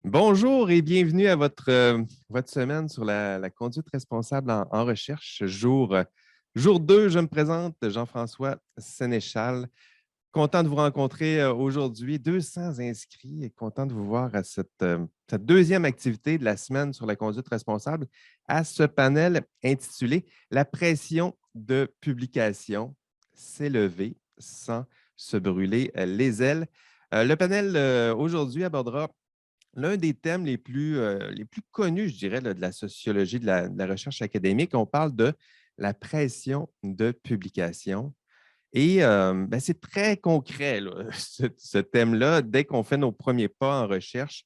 Bonjour et bienvenue à votre semaine sur la conduite responsable en recherche. Jour 2, je me présente, Jean-François Sénéchal. Content de vous rencontrer aujourd'hui. 200 inscrits et content de vous voir à cette deuxième activité de la semaine sur la conduite responsable à ce panel intitulé La pression de publication s'élever sans se brûler les ailes. Le panel aujourd'hui abordera l'un des thèmes les plus connus, je dirais, là, de la sociologie de la recherche académique. On parle de la pression de publication. Et ben, c'est très concret, là, ce thème-là. Dès qu'on fait nos premiers pas en recherche,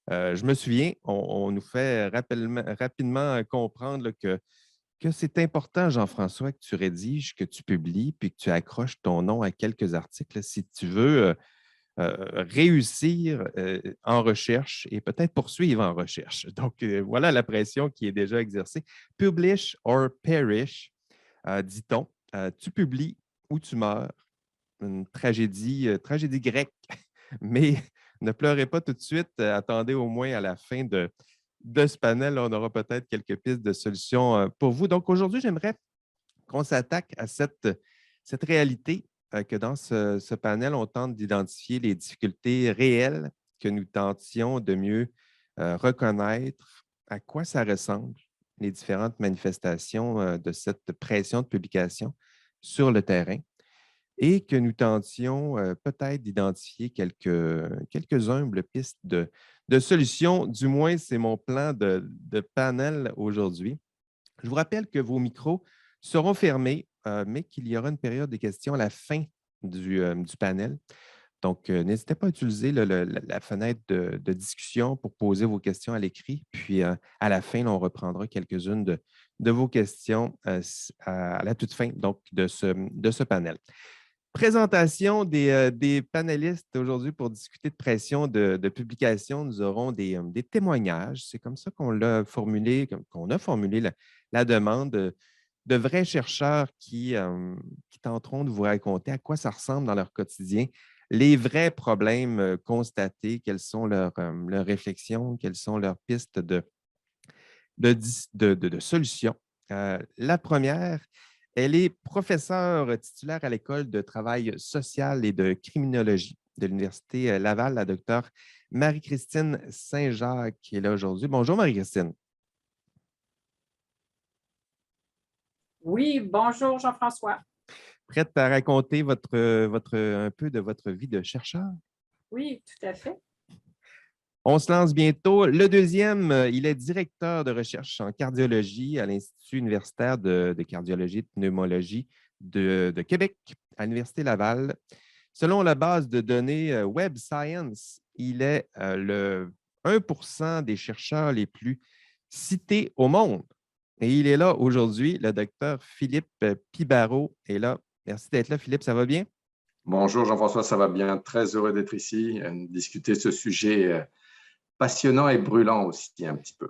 je me souviens, on nous fait rapidement comprendre là, que c'est important, Jean-François, que tu rédiges, que tu publies, puis que tu accroches ton nom à quelques articles si tu veux réussir en recherche et peut-être poursuivre en recherche. Donc, voilà la pression qui est déjà exercée. Publish or perish, dit-on. Tu publies ou tu meurs. Une tragédie grecque. Mais ne pleurez pas tout de suite. Attendez au moins à la fin de ce panel. On aura peut-être quelques pistes de solutions pour vous. Donc, aujourd'hui, j'aimerais qu'on s'attaque à cette réalité que dans ce panel, on tente d'identifier les difficultés réelles que nous tentions de mieux reconnaître, à quoi ça ressemble, les différentes manifestations de cette pression de publication sur le terrain et que nous tentions peut-être d'identifier quelques humbles pistes de solutions. Du moins, c'est mon plan de panel aujourd'hui. Je vous rappelle que vos micros seront fermés, mais qu'il y aura une période de questions à la fin du panel. Donc, n'hésitez pas à utiliser la fenêtre de discussion pour poser vos questions à l'écrit. Puis, à la fin, on reprendra quelques-unes de vos questions à la toute fin donc, de ce panel. Présentation des panélistes aujourd'hui pour discuter de pression de publication. Nous aurons des témoignages. C'est comme ça qu'on l'a formulé, qu'on a formulé la demande de vrais chercheurs qui tenteront de vous raconter à quoi ça ressemble dans leur quotidien, les vrais problèmes constatés, quelles sont leurs réflexions, quelles sont leurs pistes de solutions. La première, elle est professeure titulaire à l'École de travail social et de criminologie de l'Université Laval, la docteure Marie-Christine Saint-Jacques, qui est là aujourd'hui. Bonjour, Marie-Christine. Oui, bonjour Jean-François. Prête à raconter un peu de votre vie de chercheur? Oui, tout à fait. On se lance bientôt. Le deuxième, il est directeur de recherche en cardiologie à l'Institut universitaire de cardiologie et de pneumologie de Québec, à l'Université Laval. Selon la base de données Web Science, il est le 1 des chercheurs les plus cités au monde. Et il est là aujourd'hui. Le docteur Philippe Pibaro est là. Merci d'être là, Philippe. Ça va bien? Bonjour Jean-François, ça va bien? Très heureux d'être ici, discuter ce sujet passionnant et brûlant aussi un petit peu.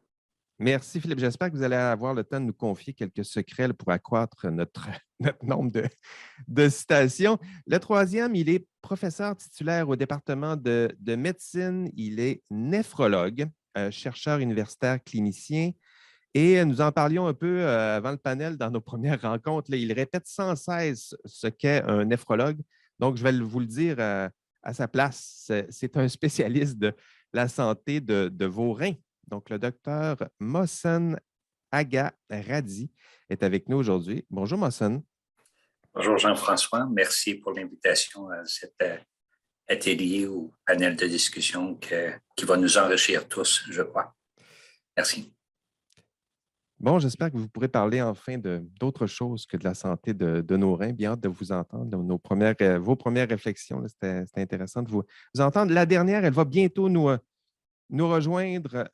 Merci, Philippe. J'espère que vous allez avoir le temps de nous confier quelques secrets là, pour accroître notre nombre de citations. Le troisième, il est professeur titulaire au département de médecine. Il est néphrologue, chercheur universitaire clinicien. Et nous en parlions un peu avant le panel dans nos premières rencontres. Là. Il répète sans cesse ce qu'est un néphrologue. Donc, je vais vous le dire à sa place. C'est un spécialiste de la santé de vos reins. Donc, le docteur Mohsen Aga Radi est avec nous aujourd'hui. Bonjour, Mohsen. Bonjour Jean-François, merci pour l'invitation à cet atelier ou panel de discussion qui va nous enrichir tous, je crois. Merci. Bon, j'espère que vous pourrez parler enfin d'autre chose que de la santé de nos reins. Bien hâte de vous entendre, vos premières réflexions. C'était intéressant de vous entendre. La dernière, elle va bientôt nous rejoindre.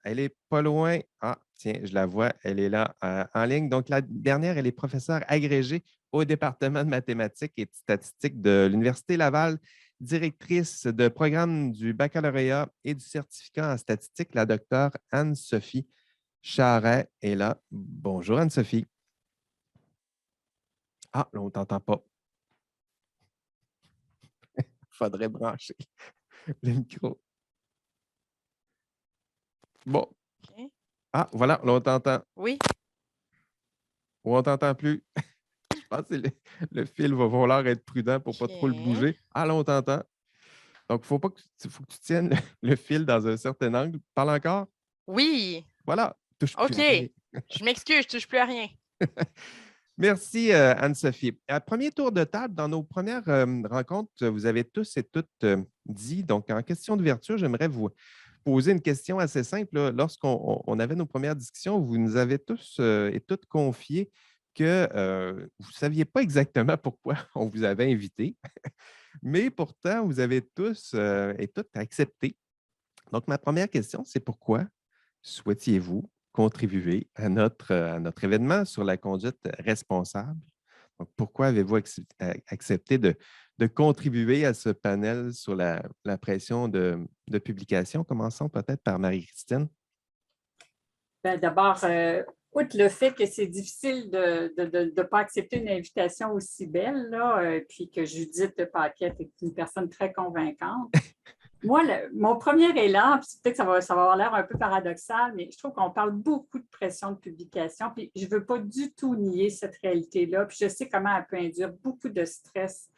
Elle n'est pas loin. Ah, tiens, je la vois, elle est là en ligne. Donc, la dernière, elle est professeure agrégée au département de mathématiques et de statistiques de l'Université Laval, directrice de programme du baccalauréat et du certificat en statistique, la docteure Anne-Sophie Charret est là. Bonjour Anne-Sophie. Ah, là, on ne t'entend pas. Il faudrait brancher le micro. Bon. OK. Ah, voilà, là, on t'entend. Oui. Ou on t'entend plus. Je pense que le fil va falloir être prudent pour ne pas trop le OK. bouger. Ah, là, on t'entend. Donc, faut que tu tiennes le fil dans un certain angle. Parle encore. Oui. Voilà. Touche plus OK. à rien. Je m'excuse, je touche plus à rien. Merci, Anne-Sophie. À premier tour de table, dans nos premières rencontres, vous avez tous et toutes dit, donc en question d'ouverture, j'aimerais vous poser une question assez simple. Là. Lorsqu'on avait nos premières discussions, vous nous avez tous et toutes confié que vous ne saviez pas exactement pourquoi on vous avait invité, mais pourtant, vous avez tous et toutes accepté. Donc, ma première question, c'est pourquoi souhaitiez-vous contribuer à notre événement sur la conduite responsable? Donc, pourquoi avez-vous accepté de contribuer à ce panel sur la pression de publication? Commençons peut-être par Marie-Christine. Ben, d'abord, outre le fait que c'est difficile de ne pas accepter une invitation aussi belle, là, puis que Judith Paquette est une personne très convaincante. Moi, mon premier élan, puis peut-être que ça va avoir l'air un peu paradoxal, mais je trouve qu'on parle beaucoup de pression de publication, puis je ne veux pas du tout nier cette réalité-là, puis je sais comment elle peut induire beaucoup de stress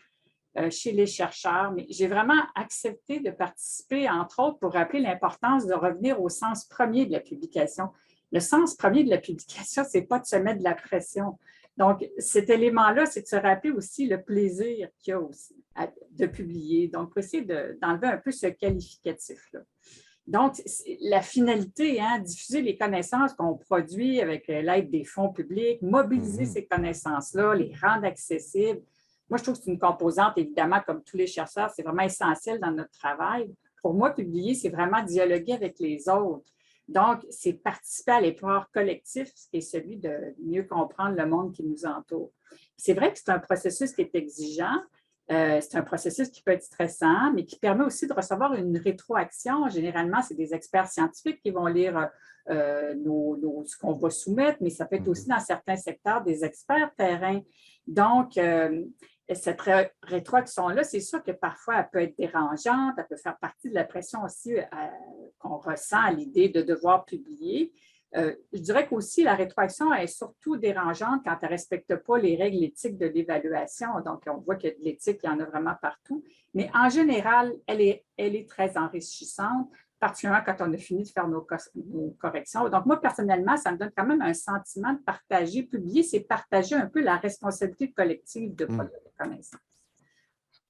chez les chercheurs, mais j'ai vraiment accepté de participer, entre autres, pour rappeler l'importance de revenir au sens premier de la publication. Le sens premier de la publication, ce n'est pas de se mettre de la pression. Donc, cet élément-là, c'est de se rappeler aussi le plaisir qu'il y a aussi de publier. Donc, essayer d'enlever un peu ce qualificatif-là. Donc, la finalité, diffuser les connaissances qu'on produit avec l'aide des fonds publics, mobiliser ces connaissances-là, les rendre accessibles. Moi, je trouve que c'est une composante, évidemment, comme tous les chercheurs, c'est vraiment essentiel dans notre travail. Pour moi, publier, c'est vraiment dialoguer avec les autres. Donc, c'est participer à l'effort collectif, ce qui est celui de mieux comprendre le monde qui nous entoure. C'est vrai que c'est un processus qui est exigeant. C'est un processus qui peut être stressant, mais qui permet aussi de recevoir une rétroaction. Généralement, c'est des experts scientifiques qui vont lire ce qu'on va soumettre, mais ça peut être aussi dans certains secteurs des experts terrain. Donc, cette rétroaction-là, c'est sûr que parfois, elle peut être dérangeante, elle peut faire partie de la pression aussi qu'on ressent à l'idée de devoir publier. Je dirais qu'aussi, la rétroaction est surtout dérangeante quand elle ne respecte pas les règles éthiques de l'évaluation. Donc, on voit que de l'éthique, il y en a vraiment partout. Mais en général, elle est très enrichissante, particulièrement quand on a fini de faire nos corrections. Donc, moi, personnellement, ça me donne quand même un sentiment de partager. Publier, c'est partager un peu la responsabilité collective de produire des connaissances.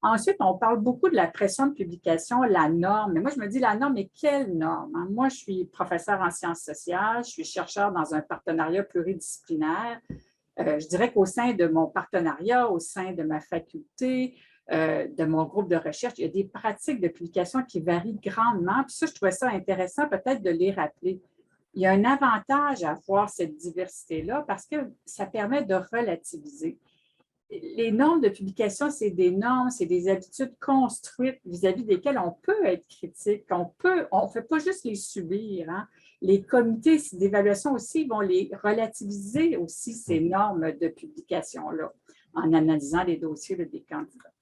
Ensuite, on parle beaucoup de la pression de publication, la norme. Mais moi, je me dis, la norme, mais quelle norme? Moi, je suis professeure en sciences sociales, je suis chercheur dans un partenariat pluridisciplinaire. Je dirais qu'au sein de mon partenariat, au sein de ma faculté, de mon groupe de recherche, il y a des pratiques de publication qui varient grandement. Puis ça, je trouvais ça intéressant peut-être de les rappeler. Il y a un avantage à voir cette diversité-là parce que ça permet de relativiser. Les normes de publication, c'est des normes, c'est des habitudes construites vis-à-vis desquelles on peut être critique, on ne fait pas juste les subir. Les comités d'évaluation aussi vont les relativiser aussi, ces normes de publication-là, en analysant les dossiers des candidats.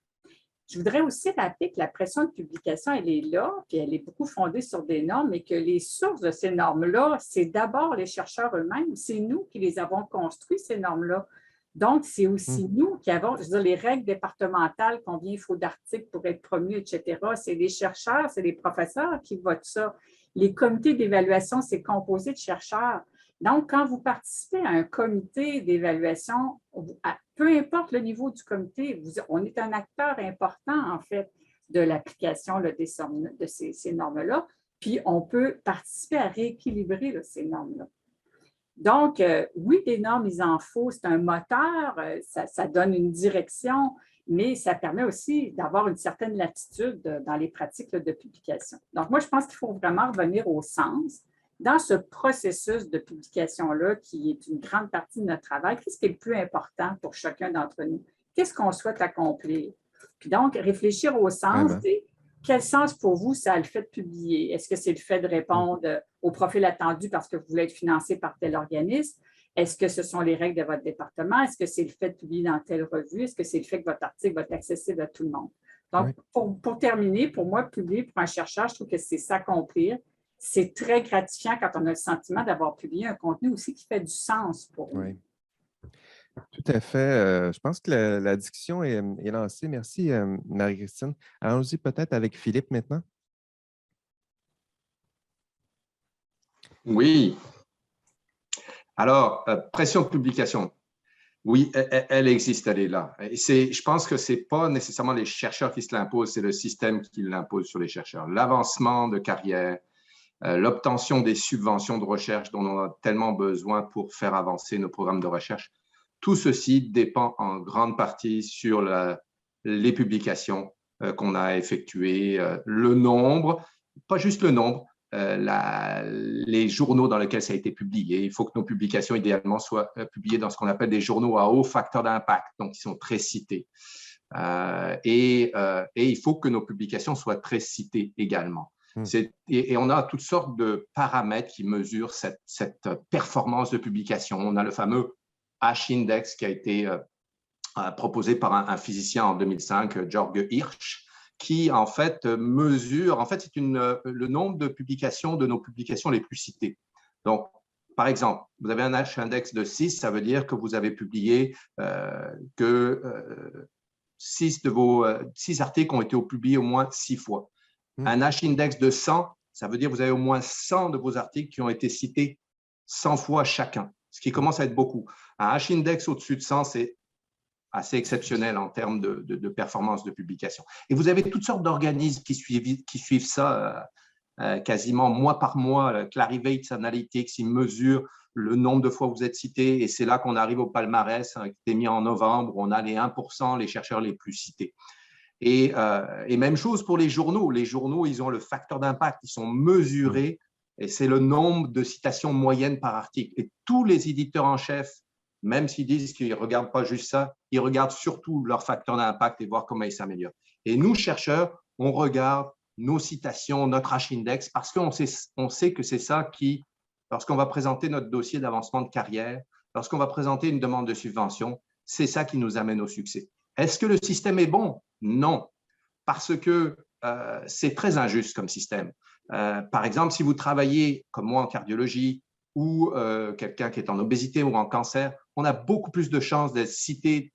Je voudrais aussi rappeler que la pression de publication, elle est là, puis elle est beaucoup fondée sur des normes, mais que les sources de ces normes-là, c'est d'abord les chercheurs eux-mêmes, c'est nous qui les avons construits, ces normes-là. Donc, c'est aussi nous qui avons, je veux dire, les règles départementales, combien il faut d'articles pour être promu, etc. C'est les chercheurs, c'est les professeurs qui votent ça. Les comités d'évaluation, c'est composé de chercheurs. Donc, quand vous participez à un comité d'évaluation, peu importe le niveau du comité, on est un acteur important, en fait, de l'application de ces normes-là. Puis, on peut participer à rééquilibrer ces normes-là. Donc, oui, des normes, il en faut, c'est un moteur, ça donne une direction, mais ça permet aussi d'avoir une certaine latitude dans les pratiques de publication. Donc, moi, je pense qu'il faut vraiment revenir au sens. Dans ce processus de publication-là, qui est une grande partie de notre travail, qu'est-ce qui est le plus important pour chacun d'entre nous? Qu'est-ce qu'on souhaite accomplir? Puis donc, réfléchir au sens, quel sens pour vous ça a le fait de publier? Est-ce que c'est le fait de répondre au profil attendu parce que vous voulez être financé par tel organisme? Est-ce que ce sont les règles de votre département? Est-ce que c'est le fait de publier dans telle revue? Est-ce que c'est le fait que votre article va être accessible à tout le monde? Donc, pour terminer, pour moi, publier pour un chercheur, je trouve que c'est s'accomplir, c'est très gratifiant quand on a le sentiment d'avoir publié un contenu aussi qui fait du sens pour nous. Oui. Tout à fait. Je pense que la discussion est lancée. Merci, Marie-Christine. Allons-y peut-être avec Philippe maintenant. Oui. Alors, pression de publication. Oui, elle existe, elle est là. Et je pense que ce n'est pas nécessairement les chercheurs qui se l'imposent, c'est le système qui l'impose sur les chercheurs. L'avancement de carrière, l'obtention des subventions de recherche dont on a tellement besoin pour faire avancer nos programmes de recherche, tout ceci dépend en grande partie sur les publications qu'on a effectuées, le nombre, pas juste le nombre, les journaux dans lesquels ça a été publié. Il faut que nos publications, idéalement, soient publiées dans ce qu'on appelle des journaux à haut facteur d'impact, donc qui sont très cités. Et il faut que nos publications soient très citées également. Et on a toutes sortes de paramètres qui mesurent cette performance de publication. On a le fameux H-index qui a été proposé par un physicien en 2005, Georg Hirsch, qui en fait mesure, en fait c'est le nombre de publications de nos publications les plus citées. Donc, par exemple, vous avez un H-index de 6, ça veut dire que vous avez publié que 6 de vos 6 articles ont été publiés au moins 6 fois. Un H-index de 100, ça veut dire que vous avez au moins 100 de vos articles qui ont été cités 100 fois chacun, ce qui commence à être beaucoup. Un H-index au-dessus de 100, c'est assez exceptionnel en termes de performance de publication. Et vous avez toutes sortes d'organismes qui suivent ça quasiment mois par mois. Clarivate Analytics, ils mesurent le nombre de fois où vous êtes cité, et c'est là qu'on arrive au palmarès qui est mis en novembre, où on a les 1%, les chercheurs les plus cités. Et même chose pour les journaux. Les journaux, ils ont le facteur d'impact, ils sont mesurés, et c'est le nombre de citations moyennes par article. Et tous les éditeurs en chef, même s'ils disent qu'ils ne regardent pas juste ça, ils regardent surtout leur facteur d'impact et voir comment ils s'améliorent. Et nous, chercheurs, on regarde nos citations, notre H-index, parce qu'on sait que c'est ça qui, lorsqu'on va présenter notre dossier d'avancement de carrière, lorsqu'on va présenter une demande de subvention, c'est ça qui nous amène au succès. Est-ce que le système est bon? Non, parce que c'est très injuste comme système. Par exemple, si vous travaillez, comme moi, en cardiologie, ou quelqu'un qui est en obésité ou en cancer, on a beaucoup plus de chances d'être cité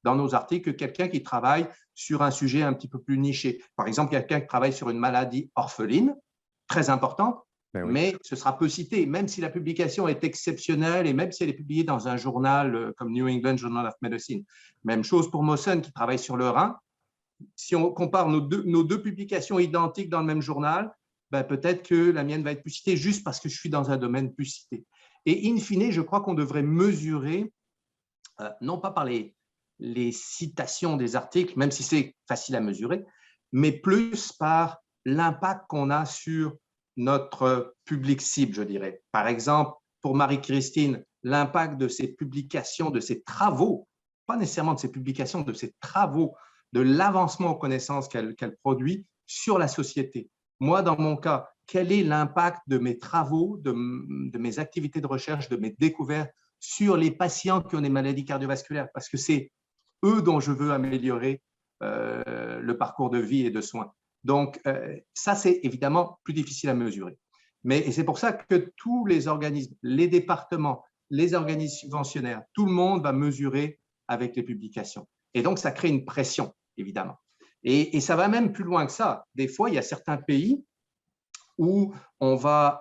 dans nos articles que quelqu'un qui travaille sur un sujet un petit peu plus niché. Par exemple, quelqu'un qui travaille sur une maladie orpheline, très importante, mais ce sera peu cité, même si la publication est exceptionnelle et même si elle est publiée dans un journal comme New England Journal of Medicine. Même chose pour Mossen qui travaille sur le rein. Si on compare nos deux publications identiques dans le même journal, ben peut-être que la mienne va être plus citée juste parce que je suis dans un domaine plus cité. Et in fine, je crois qu'on devrait mesurer, non pas par les citations des articles, même si c'est facile à mesurer, mais plus par l'impact qu'on a sur notre public cible, je dirais. Par exemple, pour Marie-Christine, l'impact de ses publications, de ses travaux, pas nécessairement de ses publications, de ses travaux, de l'avancement aux connaissances qu'elle produit sur la société. Moi, dans mon cas, quel est l'impact de mes travaux, de mes activités de recherche, de mes découvertes sur les patients qui ont des maladies cardiovasculaires? Parce que c'est eux dont je veux améliorer le parcours de vie et de soins. Donc, ça, c'est évidemment plus difficile à mesurer. Mais c'est pour ça que tous les organismes, les départements, les organismes subventionnaires, tout le monde va mesurer avec les publications. Et donc, ça crée une pression, évidemment. Et ça va même plus loin que ça. Des fois, il y a certains pays où on va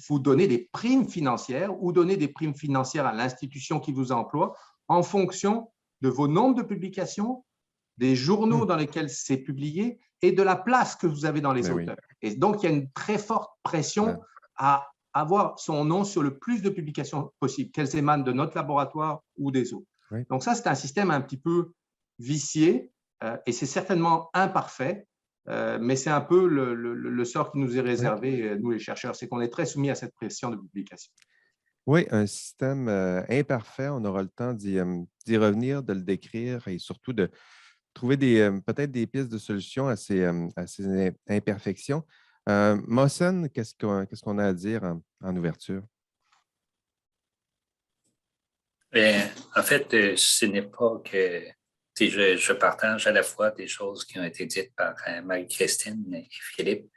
vous donner des primes financières ou donner des primes financières à l'institution qui vous emploie en fonction de vos nombres de publications, des journaux dans lesquels c'est publié et de la place que vous avez dans les auteurs. Et donc, il y a une très forte pression à avoir son nom sur le plus de publications possible, qu'elles émanent de notre laboratoire ou des autres. Donc ça, c'est un système un petit peu vicié et c'est certainement imparfait, mais c'est un peu le sort qui nous est réservé, nous les chercheurs, c'est qu'on est très soumis à cette pression de publication. Oui, un système imparfait. On aura le temps d'y revenir, de le décrire et surtout de trouver peut-être des pistes de solutions à ces imperfections. Mossen, qu'est-ce qu'on a à dire en ouverture? En fait, ce n'est pas que je partage à la fois des choses qui ont été dites par Marie-Christine et Philippe,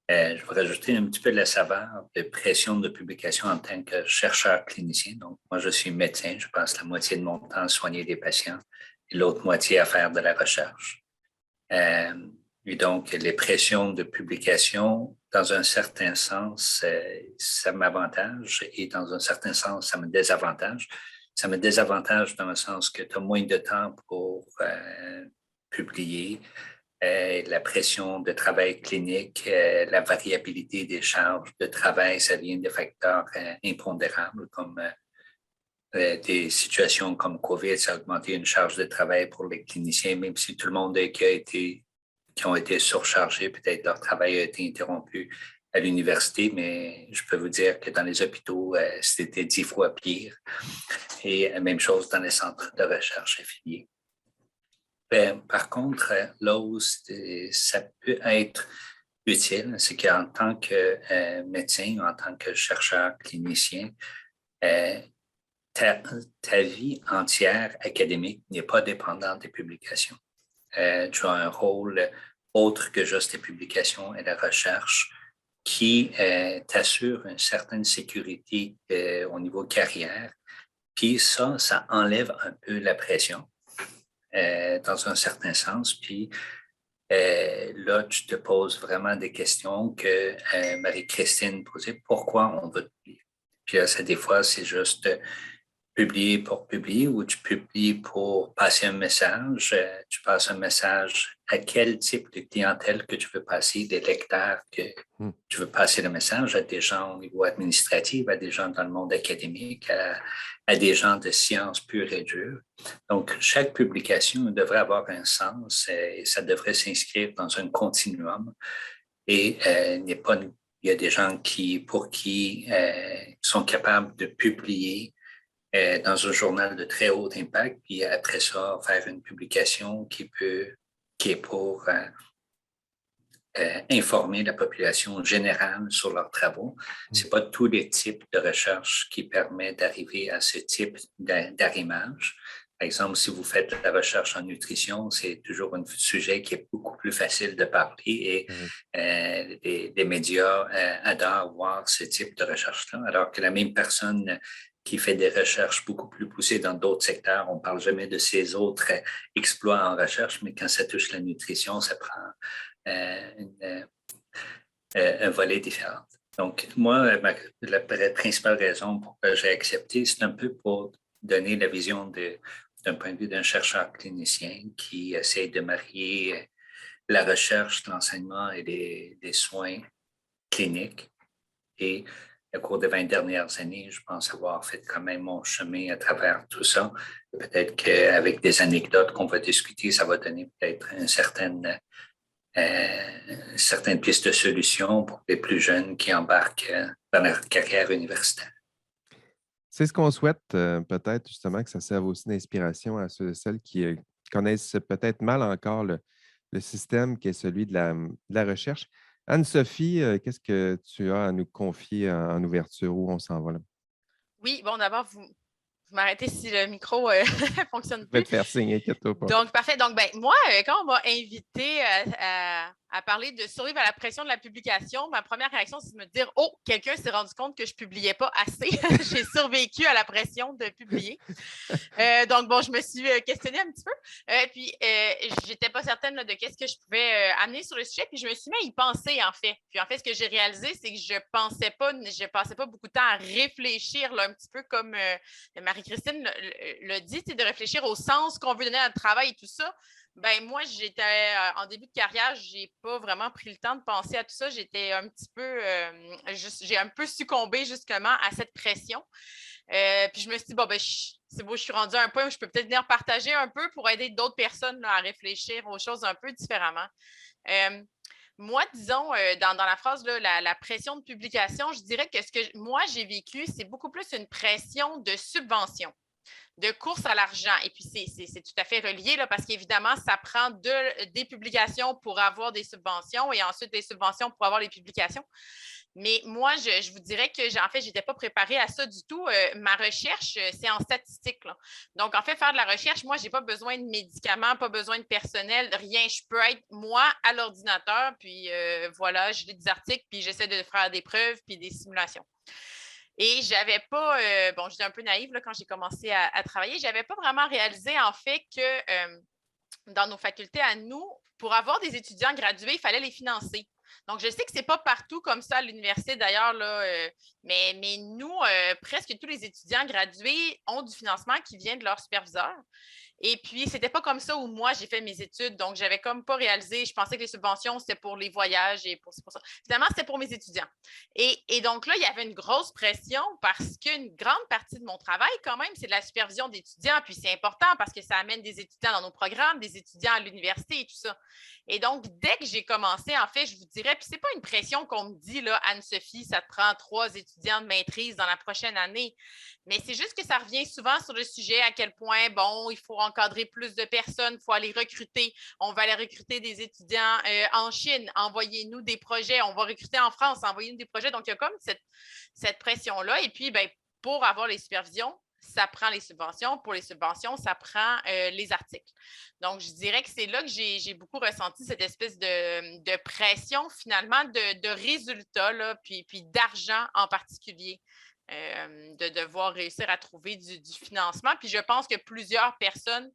Je vais rajouter un petit peu de la saveur de pression de publication en tant que chercheur clinicien. Donc, moi, je suis médecin. Je passe la moitié de mon temps à soigner des patients et l'autre moitié à faire de la recherche. Et donc, les pressions de publication, dans un certain sens, ça m'avantage et dans un certain sens, ça me désavantage. Ça me désavantage dans le sens que tu as moins de temps pour publier. La pression de travail clinique, la variabilité des charges de travail, ça vient de facteurs impondérables comme des situations comme COVID, ça a augmenté une charge de travail pour les cliniciens, même si tout le monde qui ont été surchargés, peut-être leur travail a été interrompu à l'université, mais je peux vous dire que dans les hôpitaux, c'était 10 fois pire. Et même chose dans les centres de recherche affiliés. Par contre, là où ça peut être utile, c'est qu'en tant que médecin ou en tant que chercheur clinicien, ta vie entière académique n'est pas dépendante des publications. Tu as un rôle autre que juste les publications et la recherche qui t'assure une certaine sécurité au niveau carrière. Puis ça enlève un peu la pression. Dans un certain sens. Puis là, tu te poses vraiment des questions que Marie-Christine posait. Pourquoi on veut publier? Puis ça, des fois, c'est juste publier pour publier ou tu publies pour passer un message. Tu passes un message à quel type de clientèle que tu veux passer, des lecteurs que tu veux passer le message, à des gens au niveau administratif, à des gens dans le monde académique, à des gens de sciences pures et dures. Donc, chaque publication devrait avoir un sens et ça devrait s'inscrire dans un continuum. Et il y a des gens pour qui sont capables de publier dans un journal de très haut impact, puis après ça, faire une publication qui est pour informer la population générale sur leurs travaux. Ce n'est pas tous les types de recherche qui permettent d'arriver à ce type d'arrimage. Par exemple, si vous faites de la recherche en nutrition, c'est toujours un sujet qui est beaucoup plus facile de parler et les médias adorent voir ce type de recherche-là, alors que la même personne qui fait des recherches beaucoup plus poussées dans d'autres secteurs, on ne parle jamais de ses autres exploits en recherche, mais quand ça touche la nutrition, ça prend un volet différent. Donc, moi, la principale raison pour laquelle j'ai accepté, c'est un peu pour donner la vision d'un point de vue d'un chercheur clinicien qui essaie de marier la recherche, l'enseignement et les soins cliniques. Et au cours des 20 dernières années, je pense avoir fait quand même mon chemin à travers tout ça. Peut-être qu'avec des anecdotes qu'on va discuter, ça va donner peut-être une certaine piste de solution pour les plus jeunes qui embarquent dans leur carrière universitaire. C'est ce qu'on souhaite, peut-être justement que ça serve aussi d'inspiration à ceux et celles qui connaissent peut-être mal encore le système qui est celui de la recherche. Anne-Sophie, qu'est-ce que tu as à nous confier en ouverture? Où on s'en va là? Oui, bon, d'abord, vous m'arrêtez si le micro fonctionne Je vais plus. te faire signe, inquiète-toi pas. Donc, parfait. Donc, moi, quand on m'a invité à parler de survivre à la pression de la publication, ma première réaction, c'est de me dire « Oh, quelqu'un s'est rendu compte que je ne publiais pas assez. J'ai survécu à la pression de publier. » Donc, bon, je me suis questionnée un petit peu. Puis, je n'étais pas certaine là, de qu'est-ce que je pouvais amener sur le sujet. Puis, je me suis mis à y penser, en fait. Puis, en fait, ce que j'ai réalisé, c'est que je passais pas beaucoup de temps à réfléchir, là, un petit peu comme Marie-Christine l'a dit, de réfléchir au sens qu'on veut donner à notre travail et tout ça. Ben moi, j'étais en début de carrière, je n'ai pas vraiment pris le temps de penser à tout ça. J'étais un petit peu, j'ai un peu succombé justement à cette pression. Puis je me suis dit, bon, ben, c'est beau, je suis rendue à un point où je peux peut-être venir partager un peu pour aider d'autres personnes là, à réfléchir aux choses un peu différemment. Moi, disons, dans la phrase, là, la pression de publication, je dirais que ce que moi, j'ai vécu, c'est beaucoup plus une pression de subvention. de course à l'argent. Et puis, c'est tout à fait relié là, parce qu'évidemment, ça prend des publications pour avoir des subventions et ensuite des subventions pour avoir les publications. Mais moi, je vous dirais que, en fait, je n'étais pas préparée à ça du tout. Ma recherche, c'est en statistique, là. Donc, en fait, faire de la recherche, moi, je n'ai pas besoin de médicaments, pas besoin de personnel, rien. Je peux être, moi, à l'ordinateur, puis voilà, je lis des articles, puis j'essaie de faire des preuves, puis des simulations. Et je n'avais pas, j'étais un peu naïve là, quand j'ai commencé à travailler, je n'avais pas vraiment réalisé, en fait, que dans nos facultés à nous, pour avoir des étudiants gradués, il fallait les financer. Donc, je sais que ce n'est pas partout comme ça à l'université d'ailleurs, là, mais nous, presque tous les étudiants gradués ont du financement qui vient de leur superviseur. Et puis, ce n'était pas comme ça où moi, j'ai fait mes études. Donc, je n'avais comme pas réalisé. Je pensais que les subventions, c'était pour les voyages et pour ça. Finalement, c'était pour mes étudiants. Et donc là, il y avait une grosse pression parce qu'une grande partie de mon travail, quand même, c'est de la supervision d'étudiants. Puis, c'est important parce que ça amène des étudiants dans nos programmes, des étudiants à l'université et tout ça. Et donc, dès que j'ai commencé, en fait, je vous dirais, puis ce n'est pas une pression qu'on me dit, là, Anne-Sophie, ça te prend 3 étudiants de maîtrise dans la prochaine année. Mais c'est juste que ça revient souvent sur le sujet à quel point, bon, il faut encadrer plus de personnes, il faut aller recruter. On va aller recruter des étudiants en Chine, envoyez-nous des projets. On va recruter en France, envoyez-nous des projets. Donc, il y a comme cette pression-là. Et puis, bien, pour avoir les supervisions, ça prend les subventions. Pour les subventions, ça prend les articles. Donc, je dirais que c'est là que j'ai beaucoup ressenti cette espèce de pression, finalement, de résultats, là, puis d'argent en particulier. De devoir réussir à trouver du financement. Puis je pense que plusieurs personnes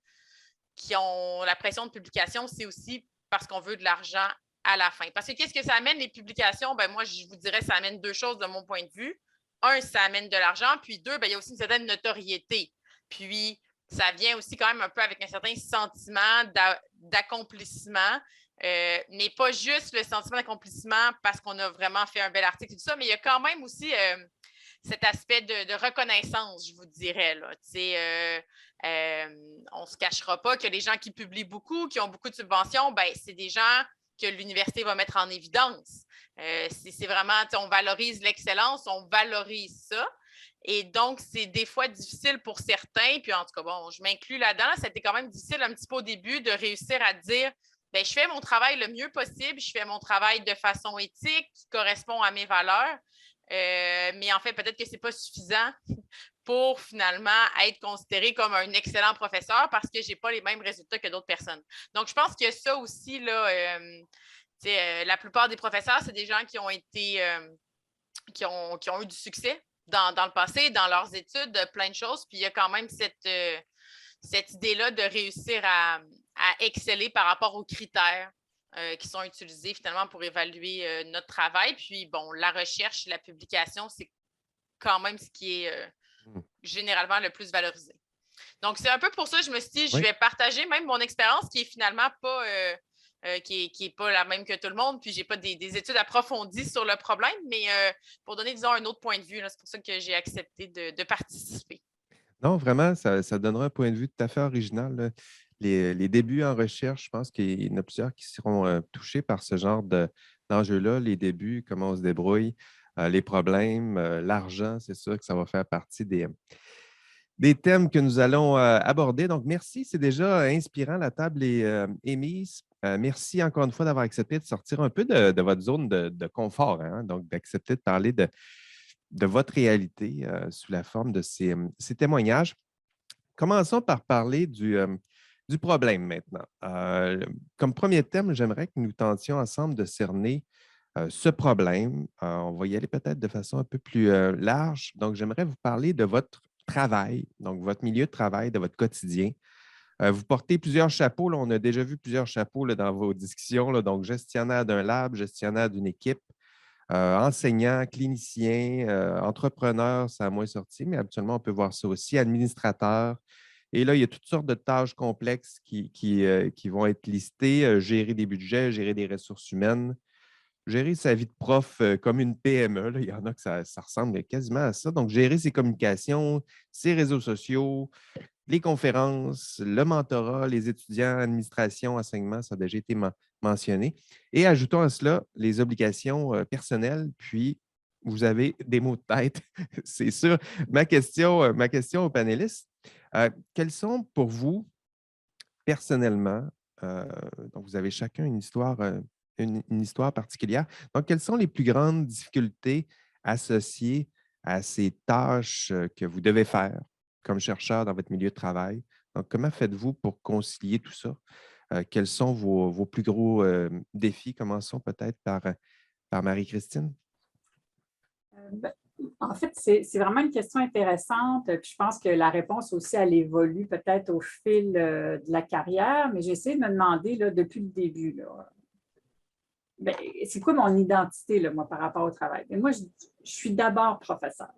qui ont la pression de publication, c'est aussi parce qu'on veut de l'argent à la fin. Parce que qu'est-ce que ça amène, les publications? Ben moi, je vous dirais, ça amène 2 choses de mon point de vue. 1, ça amène de l'argent. Puis 2, ben, il y a aussi une certaine notoriété. Puis, ça vient aussi quand même un peu avec un certain sentiment d'accomplissement. Mais pas juste le sentiment d'accomplissement parce qu'on a vraiment fait un bel article et tout ça, mais il y a quand même aussi cet aspect de reconnaissance, je vous dirais. Là. On ne se cachera pas que les gens qui publient beaucoup, qui ont beaucoup de subventions, ben, c'est des gens que l'université va mettre en évidence. C'est vraiment, on valorise l'excellence, on valorise ça. Et donc, c'est des fois difficile pour certains. Puis en tout cas, bon, je m'inclus là-dedans. C'était quand même difficile un petit peu au début de réussir à dire bien, je fais mon travail le mieux possible, je fais mon travail de façon éthique qui correspond à mes valeurs. Mais en fait, peut-être que ce n'est pas suffisant pour finalement être considéré comme un excellent professeur parce que je n'ai pas les mêmes résultats que d'autres personnes. Donc, je pense que ça aussi, là, la plupart des professeurs, c'est des gens qui ont été qui ont eu du succès dans le passé, dans leurs études, plein de choses. Puis il y a quand même cette idée-là de réussir à exceller par rapport aux critères qui sont utilisés finalement pour évaluer notre travail. Puis, bon, la recherche, la publication, c'est quand même ce qui est généralement le plus valorisé. Donc, c'est un peu pour ça que je me suis dit, je vais partager même mon expérience qui est finalement pas, qui est pas la même que tout le monde. Puis, je n'ai pas des études approfondies sur le problème, mais pour donner, disons, un autre point de vue, c'est pour ça que j'ai accepté de participer. Non, vraiment, ça donnera un point de vue tout à fait original. Là. Les débuts en recherche, je pense qu'il y en a plusieurs qui seront touchés par ce genre d'enjeux-là. Les débuts, comment on se débrouille, les problèmes, l'argent, c'est sûr que ça va faire partie des thèmes que nous allons aborder. Donc, merci. C'est déjà inspirant. La table est mise. Merci encore une fois d'avoir accepté de sortir un peu de votre zone de confort, hein? Donc d'accepter de parler de votre réalité sous la forme de ces témoignages. Commençons par parler du problème maintenant. Comme premier thème, j'aimerais que nous tentions ensemble de cerner ce problème. On va y aller peut-être de façon un peu plus large. Donc, j'aimerais vous parler de votre travail, donc votre milieu de travail, de votre quotidien. Vous portez plusieurs chapeaux. Là, on a déjà vu plusieurs chapeaux là, dans vos discussions. Là, donc, gestionnaire d'un lab, gestionnaire d'une équipe, enseignant, clinicien, entrepreneur, ça a moins sorti, mais habituellement, on peut voir ça aussi, administrateur. Et là, il y a toutes sortes de tâches complexes qui vont être listées. Gérer des budgets, gérer des ressources humaines, gérer sa vie de prof comme une PME. Là. Il y en a que ça ressemble quasiment à ça. Donc, gérer ses communications, ses réseaux sociaux, les conférences, le mentorat, les étudiants, administration, enseignement, ça a déjà été mentionné. Et ajoutons à cela les obligations personnelles, puis vous avez des mots de tête, c'est sûr. Ma question aux panélistes, Quels sont pour vous, personnellement, donc vous avez chacun une histoire, une histoire particulière. Donc, quelles sont les plus grandes difficultés associées à ces tâches que vous devez faire comme chercheur dans votre milieu de travail? Donc, comment faites-vous pour concilier tout ça? Quels sont vos plus gros défis? Commençons peut-être par Marie-Christine. Ben, en fait, c'est vraiment une question intéressante. Puis je pense que la réponse aussi, elle évolue peut-être au fil de la carrière, mais j'essaie de me demander là, depuis le début, là, ben, c'est quoi mon identité, là, moi, par rapport au travail? Mais moi, je suis d'abord professeur.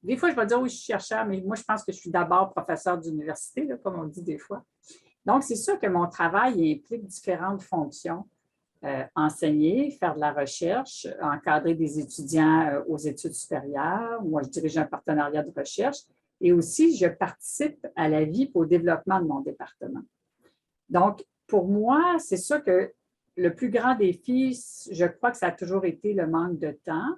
Des fois, je vais dire oui, je suis chercheur, mais moi, je pense que je suis d'abord professeur d'université, là, comme on dit des fois. Donc, c'est sûr que mon travail implique différentes fonctions. Enseigner, faire de la recherche, encadrer des étudiants aux études supérieures. Moi, je dirige un partenariat de recherche et aussi, je participe à la vie et au développement de mon département. Donc, pour moi, c'est sûr que le plus grand défi, je crois que ça a toujours été le manque de temps,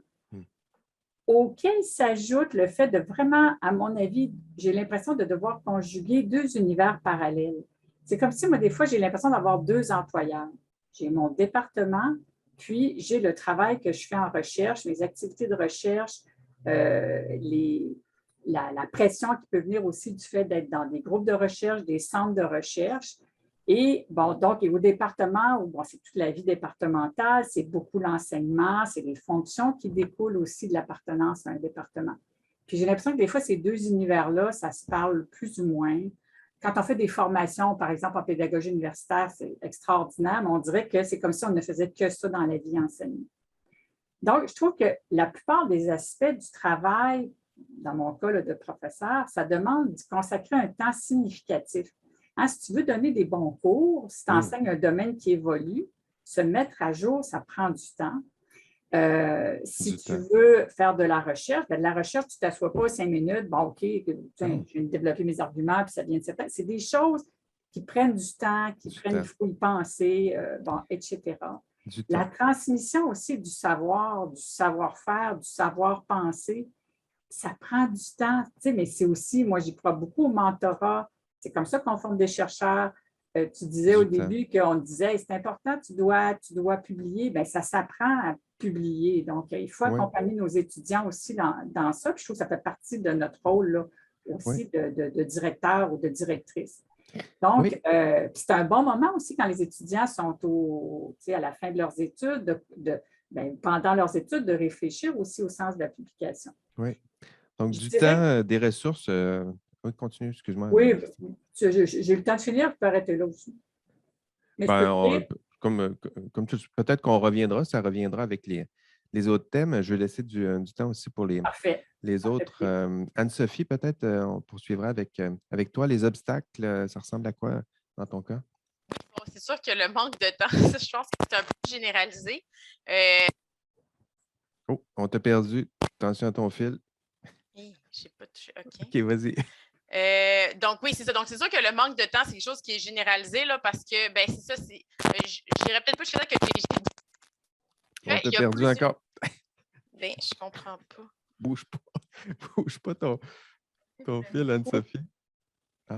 auquel s'ajoute le fait de vraiment, à mon avis, j'ai l'impression de devoir conjuguer deux univers parallèles. C'est comme si, moi, des fois, j'ai l'impression d'avoir deux employeurs. J'ai mon département, puis j'ai le travail que je fais en recherche, mes activités de recherche, la pression qui peut venir aussi du fait d'être dans des groupes de recherche, des centres de recherche. Et bon, donc, au département, bon, c'est toute la vie départementale, c'est beaucoup l'enseignement, c'est les fonctions qui découlent aussi de l'appartenance à un département. Puis j'ai l'impression que des fois, ces deux univers-là, ça se parle plus ou moins. Quand on fait des formations, par exemple, en pédagogie universitaire, c'est extraordinaire, mais on dirait que c'est comme si on ne faisait que ça dans la vie enseignée. Donc, je trouve que la plupart des aspects du travail, dans mon cas là, de professeur, ça demande de consacrer un temps significatif. Hein, si tu veux donner des bons cours, si tu enseignes un domaine qui évolue, se mettre à jour, ça prend du temps. Si tu veux faire de la recherche, bien, de la recherche, tu ne t'assois pas 5 minutes, bon, OK, tiens, je viens de développer mes arguments, puis ça vient de cette. C'est des choses qui prennent du temps, il faut y penser, bon, etc. La transmission aussi du savoir, du savoir-faire, du savoir-penser, ça prend du temps, tu sais, mais c'est aussi, moi, j'y crois beaucoup au mentorat. C'est comme ça qu'on forme des chercheurs. Tu disais au début qu'on disait, c'est important, tu dois publier. Bien, ça s'apprend à publier. Donc, il faut accompagner nos étudiants aussi dans ça. Puis je trouve que ça fait partie de notre rôle là, aussi de directeur ou de directrice. Donc, c'est un bon moment aussi quand les étudiants sont à la fin de leurs études, pendant leurs études, de réfléchir aussi au sens de la publication. Oui. Donc, temps, des ressources. Oui, continue, excuse-moi. Oui, j'ai le temps de finir, je peux arrêter là aussi. Mais peut-être qu'on reviendra, ça reviendra avec les autres thèmes. Je vais laisser du temps aussi pour les autres. Anne-Sophie, peut-être, on poursuivra avec toi. Les obstacles, ça ressemble à quoi dans ton cas? Bon, c'est sûr que le manque de temps, je pense que c'est un peu généralisé. Oh, on t'a perdu. Attention à ton fil. Je n'ai pas touché. OK, vas-y. Donc, oui, c'est ça. Donc, c'est sûr que le manque de temps, c'est quelque chose qui est généralisé là, parce que, ben c'est ça, je dirais peut-être pas jusqu'à là que on t'a perdu encore. Ben, je comprends pas. Bouge pas ton fil, Anne-Sophie.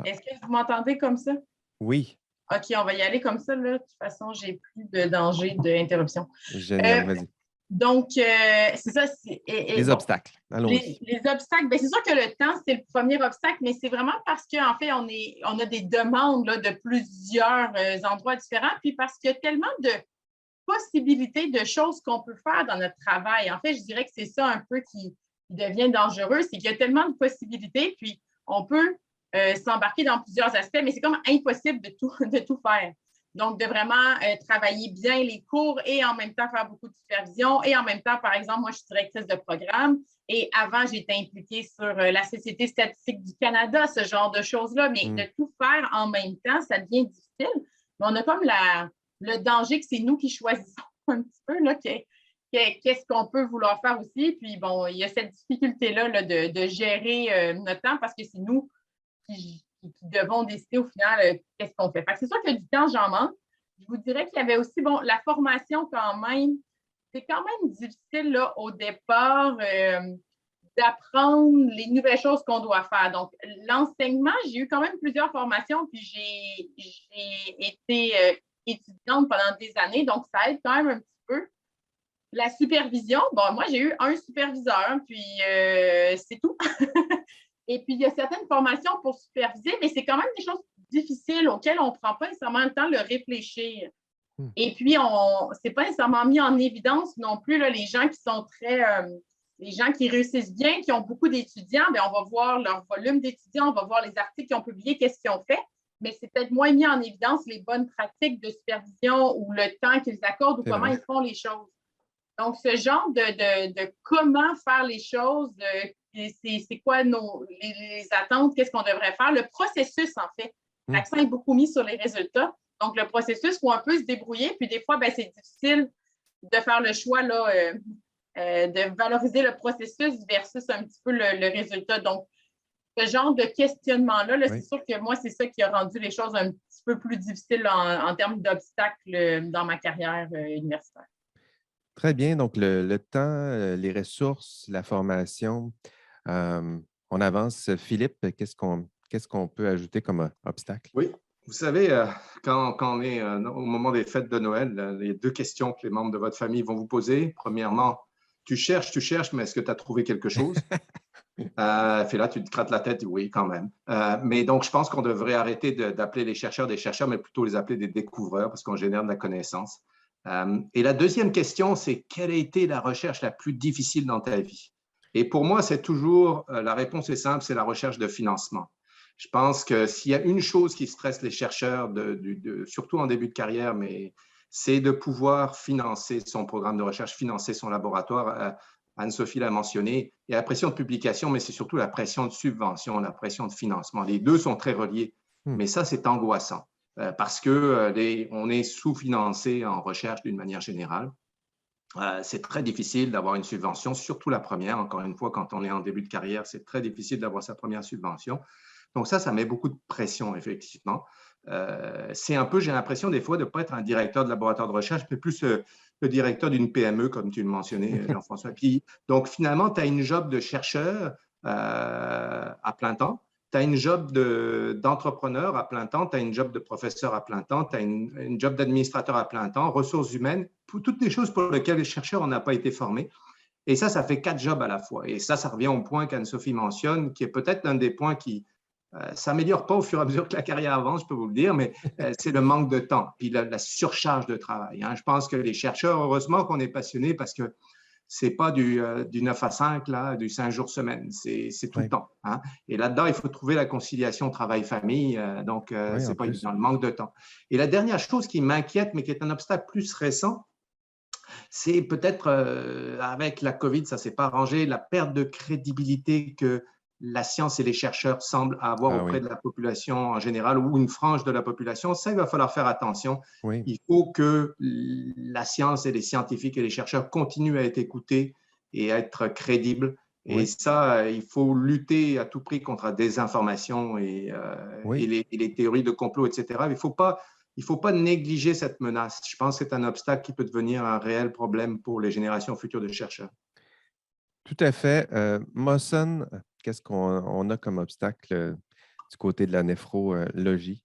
Est-ce que vous m'entendez comme ça? Oui. OK, on va y aller comme ça. Là. De toute façon, j'ai plus de danger d'interruption. Génial, vas-y. Donc, c'est ça. Les obstacles. Allons-y. Les obstacles, bien, c'est sûr que le temps, c'est le premier obstacle, mais c'est vraiment parce qu'en fait, on a des demandes là, de plusieurs endroits différents, puis parce qu'il y a tellement de possibilités de choses qu'on peut faire dans notre travail. En fait, je dirais que c'est ça un peu qui devient dangereux, c'est qu'il y a tellement de possibilités, puis on peut s'embarquer dans plusieurs aspects, mais c'est comme impossible de tout faire. Donc, de vraiment travailler bien les cours et en même temps faire beaucoup de supervision. Et en même temps, par exemple, moi, je suis directrice de programme et avant, j'étais impliquée sur la Société statistique du Canada, ce genre de choses-là. Mais de tout faire en même temps, ça devient difficile. Mais on a comme le danger que c'est nous qui choisissons un petit peu là, qu'est-ce qu'on peut vouloir faire aussi. Puis, bon, il y a cette difficulté-là là, de gérer notre temps parce que c'est nous qui devons décider au final qu'est-ce qu'on fait. C'est sûr que du temps, j'en manque. Je vous dirais qu'il y avait aussi, bon, la formation quand même, c'est quand même difficile là, au départ d'apprendre les nouvelles choses qu'on doit faire. Donc, l'enseignement, j'ai eu quand même plusieurs formations, puis j'ai été étudiante pendant des années, donc ça aide quand même un petit peu. La supervision, bon, moi, j'ai eu un superviseur, puis c'est tout. Et puis, il y a certaines formations pour superviser, mais c'est quand même des choses difficiles auxquelles on ne prend pas nécessairement le temps de réfléchir. Et puis, c'est pas nécessairement mis en évidence non plus là, les gens qui sont les gens qui réussissent bien, qui ont beaucoup d'étudiants, bien, on va voir leur volume d'étudiants, on va voir les articles qu'ils ont publiés, qu'est-ce qu'ils ont fait, mais c'est peut-être moins mis en évidence les bonnes pratiques de supervision ou le temps qu'ils accordent ou comment ils font les choses. Donc, ce genre de comment faire les choses, c'est quoi les attentes, qu'est-ce qu'on devrait faire, le processus, en fait. L'accent est beaucoup mis sur les résultats. Donc, le processus, il faut un peu se débrouiller. Puis, des fois, c'est difficile de faire le choix là, de valoriser le processus versus un petit peu le résultat. Donc, ce genre de questionnement-là, c'est sûr que moi, c'est ça qui a rendu les choses un petit peu plus difficiles en termes d'obstacles dans ma carrière universitaire. Très bien. Donc, le temps, les ressources, la formation, on avance. Philippe, qu'est-ce qu'on peut ajouter comme obstacle? Oui. Vous savez, quand on est au moment des fêtes de Noël, les deux questions que les membres de votre famille vont vous poser. Premièrement, tu cherches, mais est-ce que tu as trouvé quelque chose? Là, tu te grattes la tête, oui, quand même. Mais donc, je pense qu'on devrait arrêter d'appeler les chercheurs des chercheurs, mais plutôt les appeler des découvreurs parce qu'on génère de la connaissance. Et la deuxième question, c'est quelle a été la recherche la plus difficile dans ta vie? Et pour moi, c'est toujours, la réponse est simple, c'est la recherche de financement. Je pense que s'il y a une chose qui stresse les chercheurs, surtout en début de carrière, mais c'est de pouvoir financer son programme de recherche, financer son laboratoire. Anne-Sophie l'a mentionné. Il y a la pression de publication, mais c'est surtout la pression de subvention, la pression de financement. Les deux sont très reliés, mais ça, c'est angoissant. Parce qu'on est sous-financé en recherche d'une manière générale. C'est très difficile d'avoir une subvention, surtout la première. Encore une fois, quand on est en début de carrière, c'est très difficile d'avoir sa première subvention. Donc ça met beaucoup de pression, effectivement. C'est un peu, j'ai l'impression des fois de ne pas être un directeur de laboratoire de recherche, mais plus le directeur d'une PME, comme tu le mentionnais, Jean-François. Puis, donc finalement, tu as une job de chercheur à plein temps. Tu as une job d'entrepreneur à plein temps, tu as une job de professeur à plein temps, tu as une job d'administrateur à plein temps, ressources humaines, toutes les choses pour lesquelles les chercheurs n'ont pas été formés. Et ça fait 4 jobs à la fois. Et ça revient au point qu'Anne-Sophie mentionne, qui est peut-être l'un des points qui ne s'améliore pas au fur et à mesure que la carrière avance, je peux vous le dire, mais c'est le manque de temps, puis la surcharge de travail. Je pense que les chercheurs, heureusement qu'on est passionnés parce que ce n'est pas du 9 à 5, là, du 5 jours semaine, c'est tout le temps. Et là-dedans, il faut trouver la conciliation travail-famille, donc ce n'est pas évident, le manque de temps. Et la dernière chose qui m'inquiète, mais qui est un obstacle plus récent, c'est peut-être avec la COVID, ça ne s'est pas arrangé, la perte de crédibilité que la science et les chercheurs semblent avoir auprès de la population en général ou une frange de la population. Ça, il va falloir faire attention. Il faut que la science et les scientifiques et les chercheurs continuent à être écoutés et à être crédibles. Et ça, il faut lutter à tout prix contre la désinformation et les théories de complot, etc. Il ne faut pas négliger cette menace. Je pense que c'est un obstacle qui peut devenir un réel problème pour les générations futures de chercheurs. Tout à fait. Mohsen, qu'est-ce qu'on a comme obstacle du côté de la néphrologie?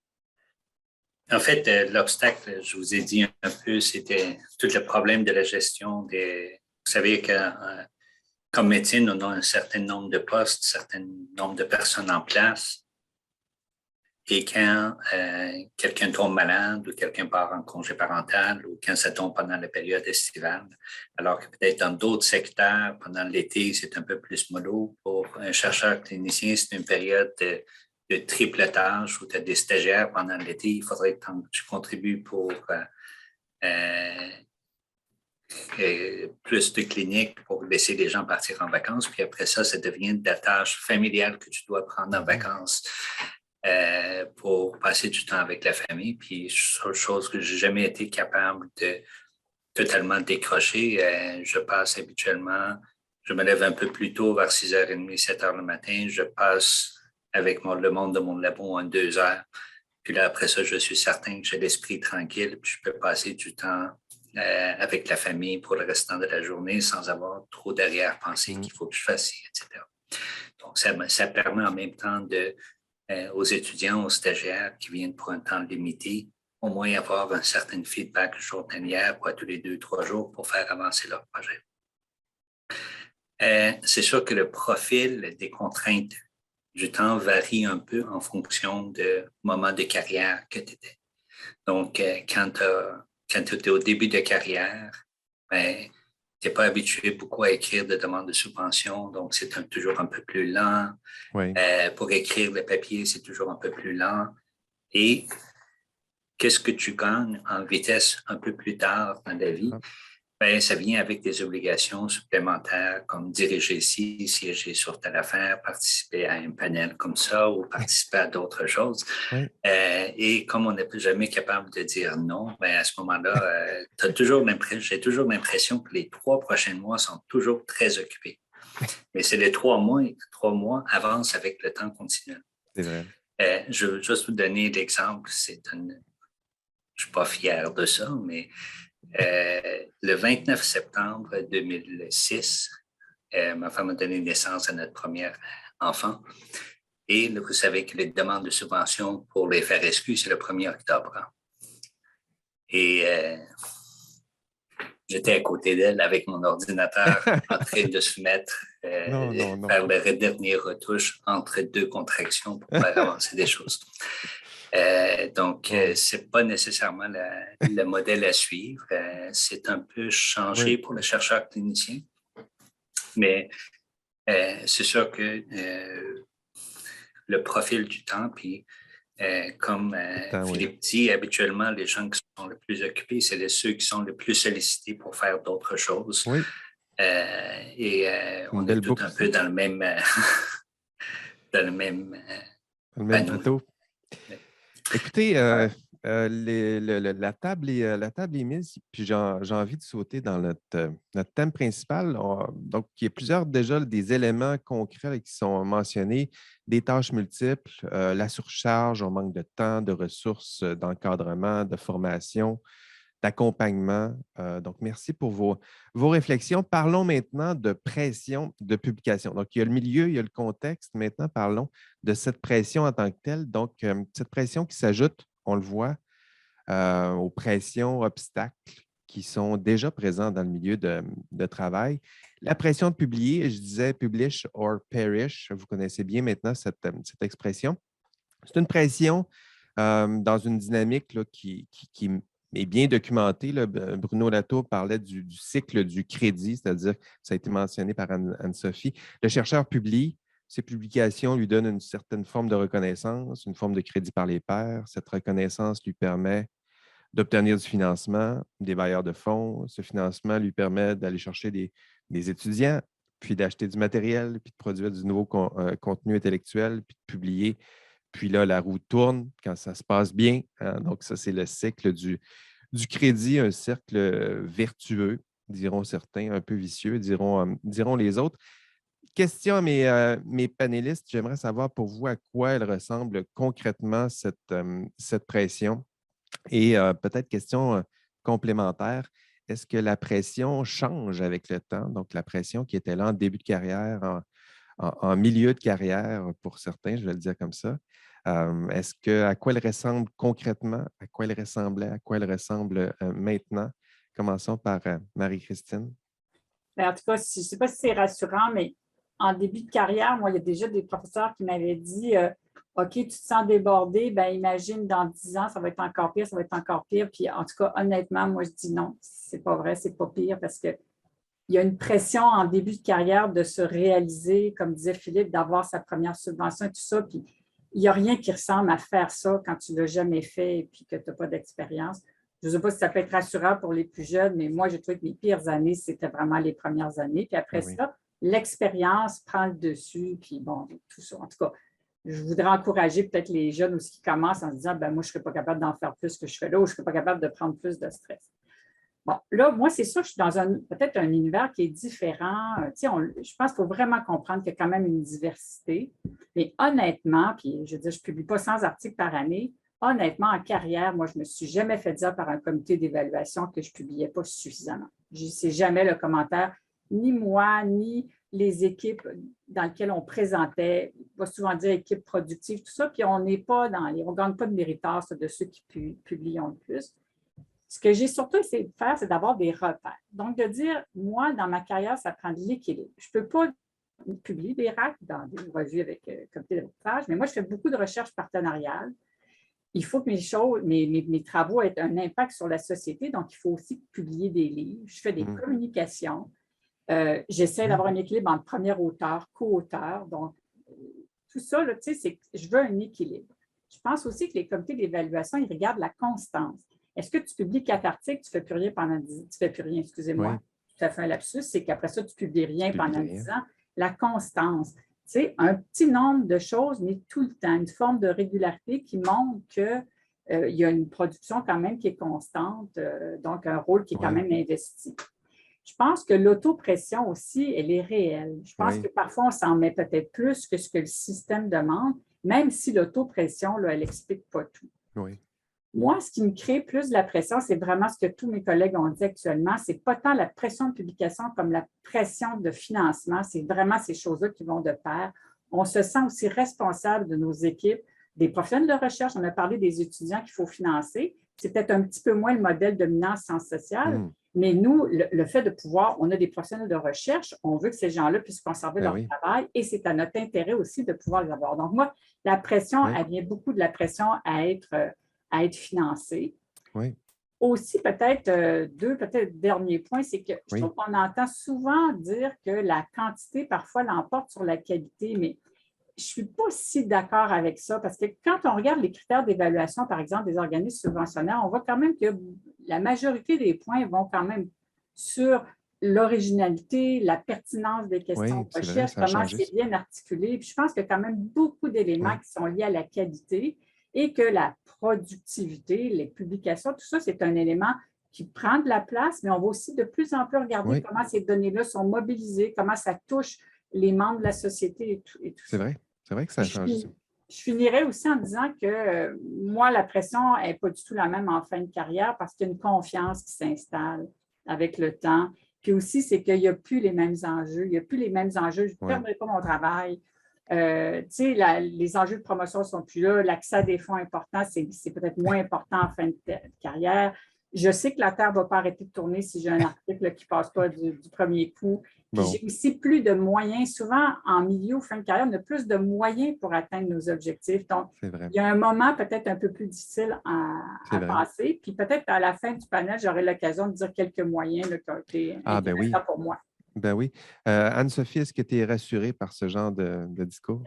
En fait, l'obstacle, je vous ai dit un peu, c'était tout le problème de la gestion des... Vous savez que comme médecine, on a un certain nombre de postes, un certain nombre de personnes en place. Et quand quelqu'un tombe malade ou quelqu'un part en congé parental ou quand ça tombe pendant la période estivale, alors que peut-être dans d'autres secteurs, pendant l'été, c'est un peu plus mollo. Pour un chercheur clinicien, c'est une période de tripletage où tu as des stagiaires pendant l'été. Il faudrait que tu contribues pour plus de cliniques pour laisser les gens partir en vacances. Puis après ça devient de la tâche familiale que tu dois prendre en vacances. Pour passer du temps avec la famille. Puis, chose que je n'ai jamais été capable de totalement décrocher. Je passe habituellement, je me lève un peu plus tôt, vers 6h30, 7h le matin. Je passe avec le monde de mon labo en 2 heures. Puis là, après ça, je suis certain que j'ai l'esprit tranquille, puis je peux passer du temps avec la famille pour le restant de la journée sans avoir trop d'arrière-pensée qu'il faut que je fasse ci, etc. Donc, ça permet en même temps aux étudiants, aux stagiaires qui viennent pour un temps limité, au moins avoir un certain feedback journalier, tous les 2-3 jours pour faire avancer leur projet. C'est sûr que le profil des contraintes du temps varie un peu en fonction du moment de carrière que tu étais. Donc, quand tu étais au début de carrière, ben, tu n'es pas habitué beaucoup à écrire des demandes de subvention, donc c'est toujours un peu plus lent. Oui. Pour écrire le papier, c'est toujours un peu plus lent. Et qu'est-ce que tu gagnes en vitesse un peu plus tard dans la vie? Ben, ça vient avec des obligations supplémentaires comme diriger ici, siéger sur telle affaire, participer à un panel comme ça ou participer à d'autres choses. Oui. Et comme on n'est plus jamais capable de dire non, ben à ce moment-là, j'ai toujours l'impression que les 3 prochains mois sont toujours très occupés. Mais c'est les 3 mois avancent avec le temps continuel. C'est vrai. Je veux juste vous donner l'exemple. Je ne suis pas fier de ça, mais le 29 septembre 2006, ma femme a donné naissance à notre premier enfant. Et vous savez que les demandes de subvention pour les FRSQ, c'est le 1er octobre. Et j'étais à côté d'elle avec mon ordinateur en train de se mettre, faire les dernières retouches entre 2 contractions pour faire avancer des choses. Donc, ce n'est pas nécessairement le modèle à suivre. C'est un peu changé pour le chercheur clinicien. Mais c'est sûr que le profil du temps, puis comme Philippe dit, habituellement, les gens qui sont les plus occupés, c'est ceux qui sont les plus sollicités pour faire d'autres choses. Oui. On est tous un peu dans le même bateau. Écoutez, la table est mise, puis j'ai envie de sauter dans notre thème principal. Donc, il y a plusieurs déjà des éléments concrets qui sont mentionnés, des tâches multiples, la surcharge, on manque de temps, de ressources, d'encadrement, de formation, d'accompagnement. Donc, merci pour vos réflexions. Parlons maintenant de pression de publication. Donc, il y a le milieu, il y a le contexte. Maintenant, parlons de cette pression en tant que telle. Donc, cette pression qui s'ajoute, on le voit, aux pressions, obstacles qui sont déjà présents dans le milieu de travail. La pression de publier, je disais publish or perish. Vous connaissez bien maintenant cette expression. C'est une pression dans une dynamique là, qui est bien documentée. Là. Bruno Latour parlait du cycle du crédit, c'est-à-dire, ça a été mentionné par Anne-Sophie. Le chercheur publie, ses publications lui donnent une certaine forme de reconnaissance, une forme de crédit par les pairs. Cette reconnaissance lui permet d'obtenir du financement, des bailleurs de fonds. Ce financement lui permet d'aller chercher des étudiants, puis d'acheter du matériel, puis de produire du nouveau contenu intellectuel, puis de publier. Puis là, la roue tourne quand ça se passe bien. Hein? Donc, ça, c'est le cycle du crédit, un cercle vertueux, diront certains, un peu vicieux, diront les autres. Question à mes panélistes. J'aimerais savoir pour vous à quoi elle ressemble concrètement cette pression. Et peut-être question complémentaire. Est-ce que la pression change avec le temps? Donc, la pression qui était là en début de carrière, en milieu de carrière pour certains, je vais le dire comme ça. À quoi elle ressemble concrètement? À quoi elle ressemblait? À quoi elle ressemble maintenant? Commençons par Marie-Christine. En tout cas, je ne sais pas si c'est rassurant, mais en début de carrière, moi, il y a déjà des professeurs qui m'avaient dit OK, tu te sens débordé, bien, imagine dans 10 ans, ça va être encore pire, ça va être encore pire. Puis en tout cas, honnêtement, moi, je dis non, c'est pas vrai, c'est pas pire parce qu'il y a une pression en début de carrière de se réaliser, comme disait Philippe, d'avoir sa première subvention et tout ça. Puis il n'y a rien qui ressemble à faire ça quand tu ne l'as jamais fait et puis que tu n'as pas d'expérience. Je ne sais pas si ça peut être rassurant pour les plus jeunes, mais moi, j'ai trouvé que mes pires années, c'était vraiment les premières années. Puis après ça, l'expérience prend le dessus, puis bon, tout ça. En tout cas, je voudrais encourager peut-être les jeunes aussi qui commencent en se disant, ben moi, je ne serais pas capable d'en faire plus que je fais là, ou je ne serais pas capable de prendre plus de stress. Bon, là, moi, c'est sûr que je suis dans peut-être un univers qui est différent. Je pense qu'il faut vraiment comprendre qu'il y a quand même une diversité. Mais honnêtement, puis je veux dire, je ne publie pas 100 articles par année, honnêtement, en carrière, moi, je ne me suis jamais fait dire par un comité d'évaluation que je ne publiais pas suffisamment. C'est jamais le commentaire, ni moi, ni les équipes dans lesquelles on présentait, on va souvent dire équipe productive, tout ça, puis on n'est pas on ne gagne pas de méritage de ceux qui publient le plus. Ce que j'ai surtout essayé de faire, c'est d'avoir des repères. Donc, de dire, moi, dans ma carrière, ça prend de l'équilibre. Je ne peux pas publier des RAC dans des revues avec comité de reportage, mais moi, je fais beaucoup de recherches partenariales. Il faut que mes travaux aient un impact sur la société, donc il faut aussi publier des livres. Je fais des communications. J'essaie d'avoir un équilibre entre premier auteur, co-auteur. Donc, tout ça, là, je veux un équilibre. Je pense aussi que les comités d'évaluation, ils regardent la constance. Est-ce que tu publies 4 articles, tu ne fais plus rien pendant 10 ans? Tu ne fais plus rien, excusez-moi. Oui. Tu as fait un lapsus, c'est qu'après ça, tu ne publies rien pendant 10 ans. La constance. Un petit nombre de choses, mais tout le temps, une forme de régularité qui montre qu'il y a une production quand même qui est constante, donc un rôle qui est quand même investi. Je pense que l'autopression aussi, elle est réelle. Je pense que parfois, on s'en met peut-être plus que ce que le système demande, même si l'autopression, là, elle n'explique pas tout. Oui. Moi, ce qui me crée plus de la pression, c'est vraiment ce que tous mes collègues ont dit actuellement. Ce n'est pas tant la pression de publication comme la pression de financement. C'est vraiment ces choses-là qui vont de pair. On se sent aussi responsable de nos équipes, des professionnels de recherche. On a parlé des étudiants qu'il faut financer. C'est peut-être un petit peu moins le modèle dominant en sciences sociales, mais nous, le fait de pouvoir, on a des professionnels de recherche, on veut que ces gens-là puissent conserver leur travail et c'est à notre intérêt aussi de pouvoir les avoir. Donc, moi, la pression, elle vient beaucoup de la pression à être financé. Oui. Aussi, peut-être dernier point, c'est que je trouve qu'on entend souvent dire que la quantité, parfois, l'emporte sur la qualité, mais je ne suis pas si d'accord avec ça parce que quand on regarde les critères d'évaluation, par exemple, des organismes subventionnaires, on voit quand même que la majorité des points vont quand même sur l'originalité, la pertinence des questions de recherche, comment c'est bien articulé. Puis je pense qu'il y a quand même beaucoup d'éléments qui sont liés à la qualité et que la productivité, les publications, tout ça, c'est un élément qui prend de la place, mais on va aussi de plus en plus regarder comment ces données-là sont mobilisées, comment ça touche les membres de la société et tout ça. C'est vrai que ça a changé. Je finirais aussi en disant que moi, la pression n'est pas du tout la même en fin de carrière parce qu'il y a une confiance qui s'installe avec le temps. Puis aussi, c'est qu'il n'y a plus les mêmes enjeux. Il n'y a plus les mêmes enjeux. Je ne perdrai pas mon travail. Les enjeux de promotion ne sont plus là. L'accès à des fonds importants, c'est peut-être moins important en fin de carrière. Je sais que la Terre ne va pas arrêter de tourner si j'ai un article qui ne passe pas du premier coup. Puis j'ai aussi plus de moyens. Souvent, en milieu ou fin de carrière, on a plus de moyens pour atteindre nos objectifs. Donc, il y a un moment peut-être un peu plus difficile à passer. Puis peut-être à la fin du panel, j'aurai l'occasion de dire quelques moyens là, qui ont été intéressants pour moi. Ben oui. Anne-Sophie, est-ce que tu es rassurée par ce genre de discours?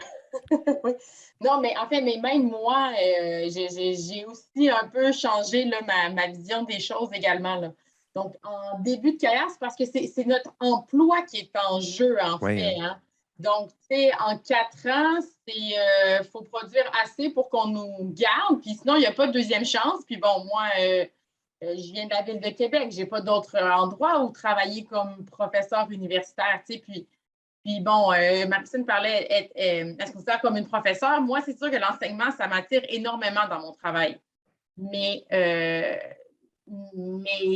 Oui. Non, mais en fait, même moi, j'ai aussi un peu changé là, ma vision des choses également. Là. Donc, en début de carrière, c'est parce que c'est notre emploi qui est en jeu, en fait. Hein? Donc, tu sais, en 4 ans, il faut produire assez pour qu'on nous garde, puis sinon, il n'y a pas de deuxième chance. Puis bon, moi, je viens de la ville de Québec. Je n'ai pas d'autre endroit où travailler comme professeur universitaire, tu sais, puis bon, Maxime parlait, est-ce que vous êtes comme une professeure? Moi, c'est sûr que l'enseignement, ça m'attire énormément dans mon travail. Mais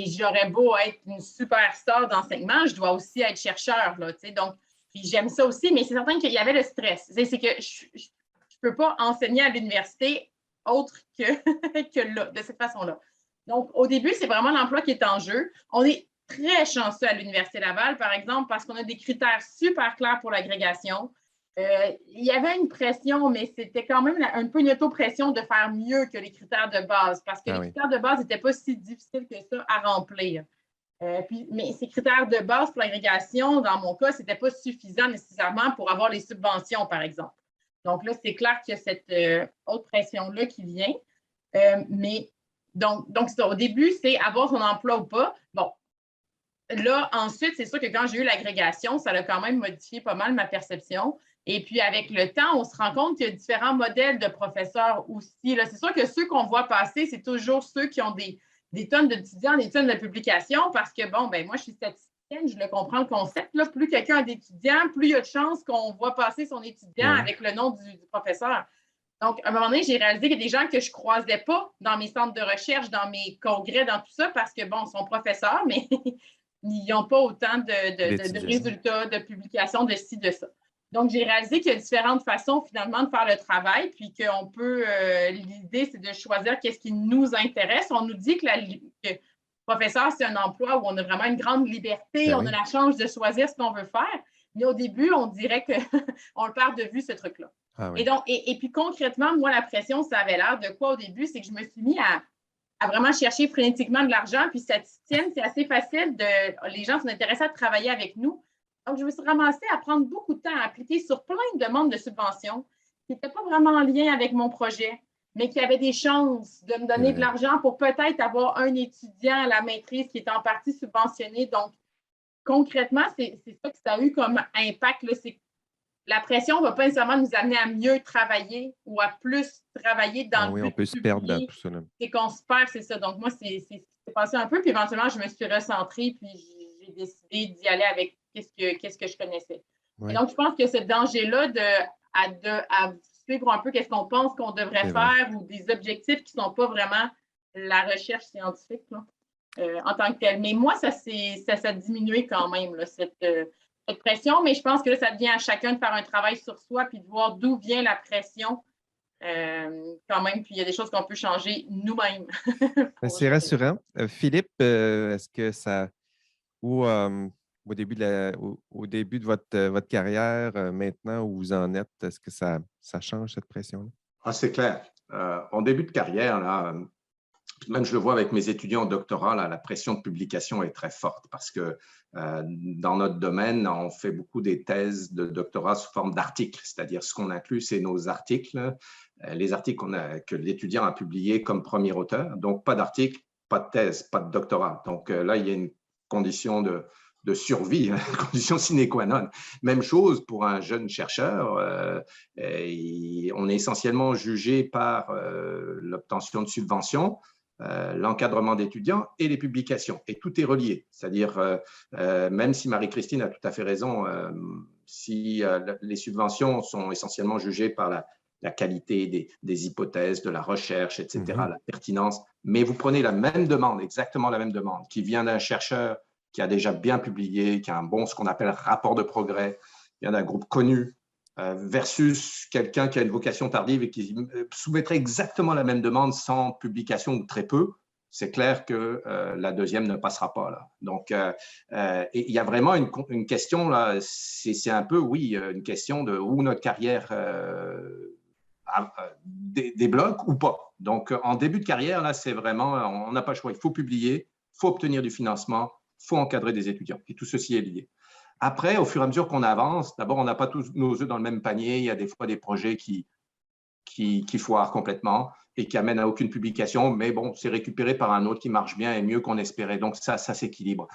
j'aurais beau être une superstar d'enseignement, je dois aussi être chercheur, là, tu sais, donc, puis j'aime ça aussi, mais c'est certain qu'il y avait le stress. C'est que je ne peux pas enseigner à l'université autre que là, de cette façon-là. Donc, au début, c'est vraiment l'emploi qui est en jeu. On est très chanceux à l'Université Laval, par exemple, parce qu'on a des critères super clairs pour l'agrégation. Il y avait une pression, mais c'était quand même un peu une auto-pression de faire mieux que les critères de base, parce que les critères de base n'étaient pas si difficiles que ça à remplir. Mais ces critères de base pour l'agrégation, dans mon cas, ce n'était pas suffisant nécessairement pour avoir les subventions, par exemple. Donc là, c'est clair qu'il y a cette haute pression-là qui vient. Donc au début, c'est avoir son emploi ou pas. Bon, là, ensuite, c'est sûr que quand j'ai eu l'agrégation, ça a quand même modifié pas mal ma perception. Et puis, avec le temps, on se rend compte qu'il y a différents modèles de professeurs aussi. Là, c'est sûr que ceux qu'on voit passer, c'est toujours ceux qui ont des tonnes d'étudiants, des tonnes de publications, parce que, bon, ben moi, je suis statisticienne, je le comprends le concept. Là, plus quelqu'un a d'étudiants, plus il y a de chances qu'on voit passer son étudiant avec le nom du professeur. Donc, à un moment donné, j'ai réalisé qu'il y a des gens que je ne croisais pas dans mes centres de recherche, dans mes congrès, dans tout ça, parce que, bon, ils sont professeurs, mais ils n'ont pas autant de résultats, de publications, de ci, de ça. Donc, j'ai réalisé qu'il y a différentes façons, finalement, de faire le travail, puis qu'on peut, l'idée, c'est de choisir qu'est-ce qui nous intéresse. On nous dit que professeur, c'est un emploi où on a vraiment une grande liberté, on a la chance de choisir ce qu'on veut faire. Mais au début, on dirait qu'on le perd de vue, ce truc-là. Ah oui. Et donc, et puis concrètement, moi, la pression, ça avait l'air de quoi au début? C'est que je me suis mis à vraiment chercher frénétiquement de l'argent, puis statisticienne, c'est assez facile les gens sont intéressés à travailler avec nous. Donc, je me suis ramassée à prendre beaucoup de temps à appliquer sur plein de demandes de subventions qui n'étaient pas vraiment en lien avec mon projet, mais qui avaient des chances de me donner de l'argent pour peut-être avoir un étudiant à la maîtrise qui est en partie subventionné. Donc, concrètement, c'est ça que ça a eu comme impact. Là, c'est la pression ne va pas nécessairement nous amener à mieux travailler ou à plus travailler dans le but on peut se perdre dans tout ça. C'est qu'on se perd, c'est ça. Donc, moi, c'est ce qui s'est passé un peu. Puis éventuellement, je me suis recentrée, puis j'ai décidé d'y aller avec qu'est-ce que je connaissais. Ouais. Et donc, je pense que ce danger-là à suivre un peu qu'est-ce qu'on pense qu'on devrait faire ou des objectifs qui ne sont pas vraiment la recherche scientifique là, en tant que telle. Mais moi, ça a diminué quand même, là, cette pression, mais je pense que là, ça devient à chacun de faire un travail sur soi puis de voir d'où vient la pression quand même. Puis il y a des choses qu'on peut changer nous-mêmes. C'est rassurant. Philippe, est-ce que ça... au début de votre carrière, maintenant où vous en êtes, est-ce que ça change cette pression-là? Ah, c'est clair. En début de carrière, là, même je le vois avec mes étudiants en doctorat, là, la pression de publication est très forte parce que dans notre domaine, on fait beaucoup des thèses de doctorat sous forme d'articles, c'est-à-dire ce qu'on inclut, c'est nos articles, les articles que l'étudiant a publiés comme premier auteur. Donc, pas d'article, pas de thèse, pas de doctorat. Donc là, il y a une condition de survie, une condition sine qua non. Même chose pour un jeune chercheur. On est essentiellement jugé par l'obtention de subventions, l'encadrement d'étudiants et les publications. Et tout est relié. C'est-à-dire, même si Marie-Christine a tout à fait raison, si les subventions sont essentiellement jugées par la qualité des hypothèses, de la recherche, etc., la pertinence, mais vous prenez la même demande, exactement la même demande, qui vient d'un chercheur qui a déjà bien publié, qui a un bon, ce qu'on appelle rapport de progrès, qui vient d'un groupe connu, versus quelqu'un qui a une vocation tardive et qui soumettrait exactement la même demande sans publication ou très peu, c'est clair que la deuxième ne passera pas. Là. Donc, il y a vraiment une question, là, c'est un peu, oui, une question de où notre carrière débloque ou pas. Donc, en début de carrière, là, c'est vraiment, on n'a pas le choix. Il faut publier, il faut obtenir du financement, il faut encadrer des étudiants. Et tout ceci est lié. Après, au fur et à mesure qu'on avance, d'abord, on n'a pas tous nos œufs dans le même panier. Il y a des fois des projets qui foirent complètement et qui amènent à aucune publication. Mais bon, c'est récupéré par un autre qui marche bien et mieux qu'on espérait. Donc, ça s'équilibre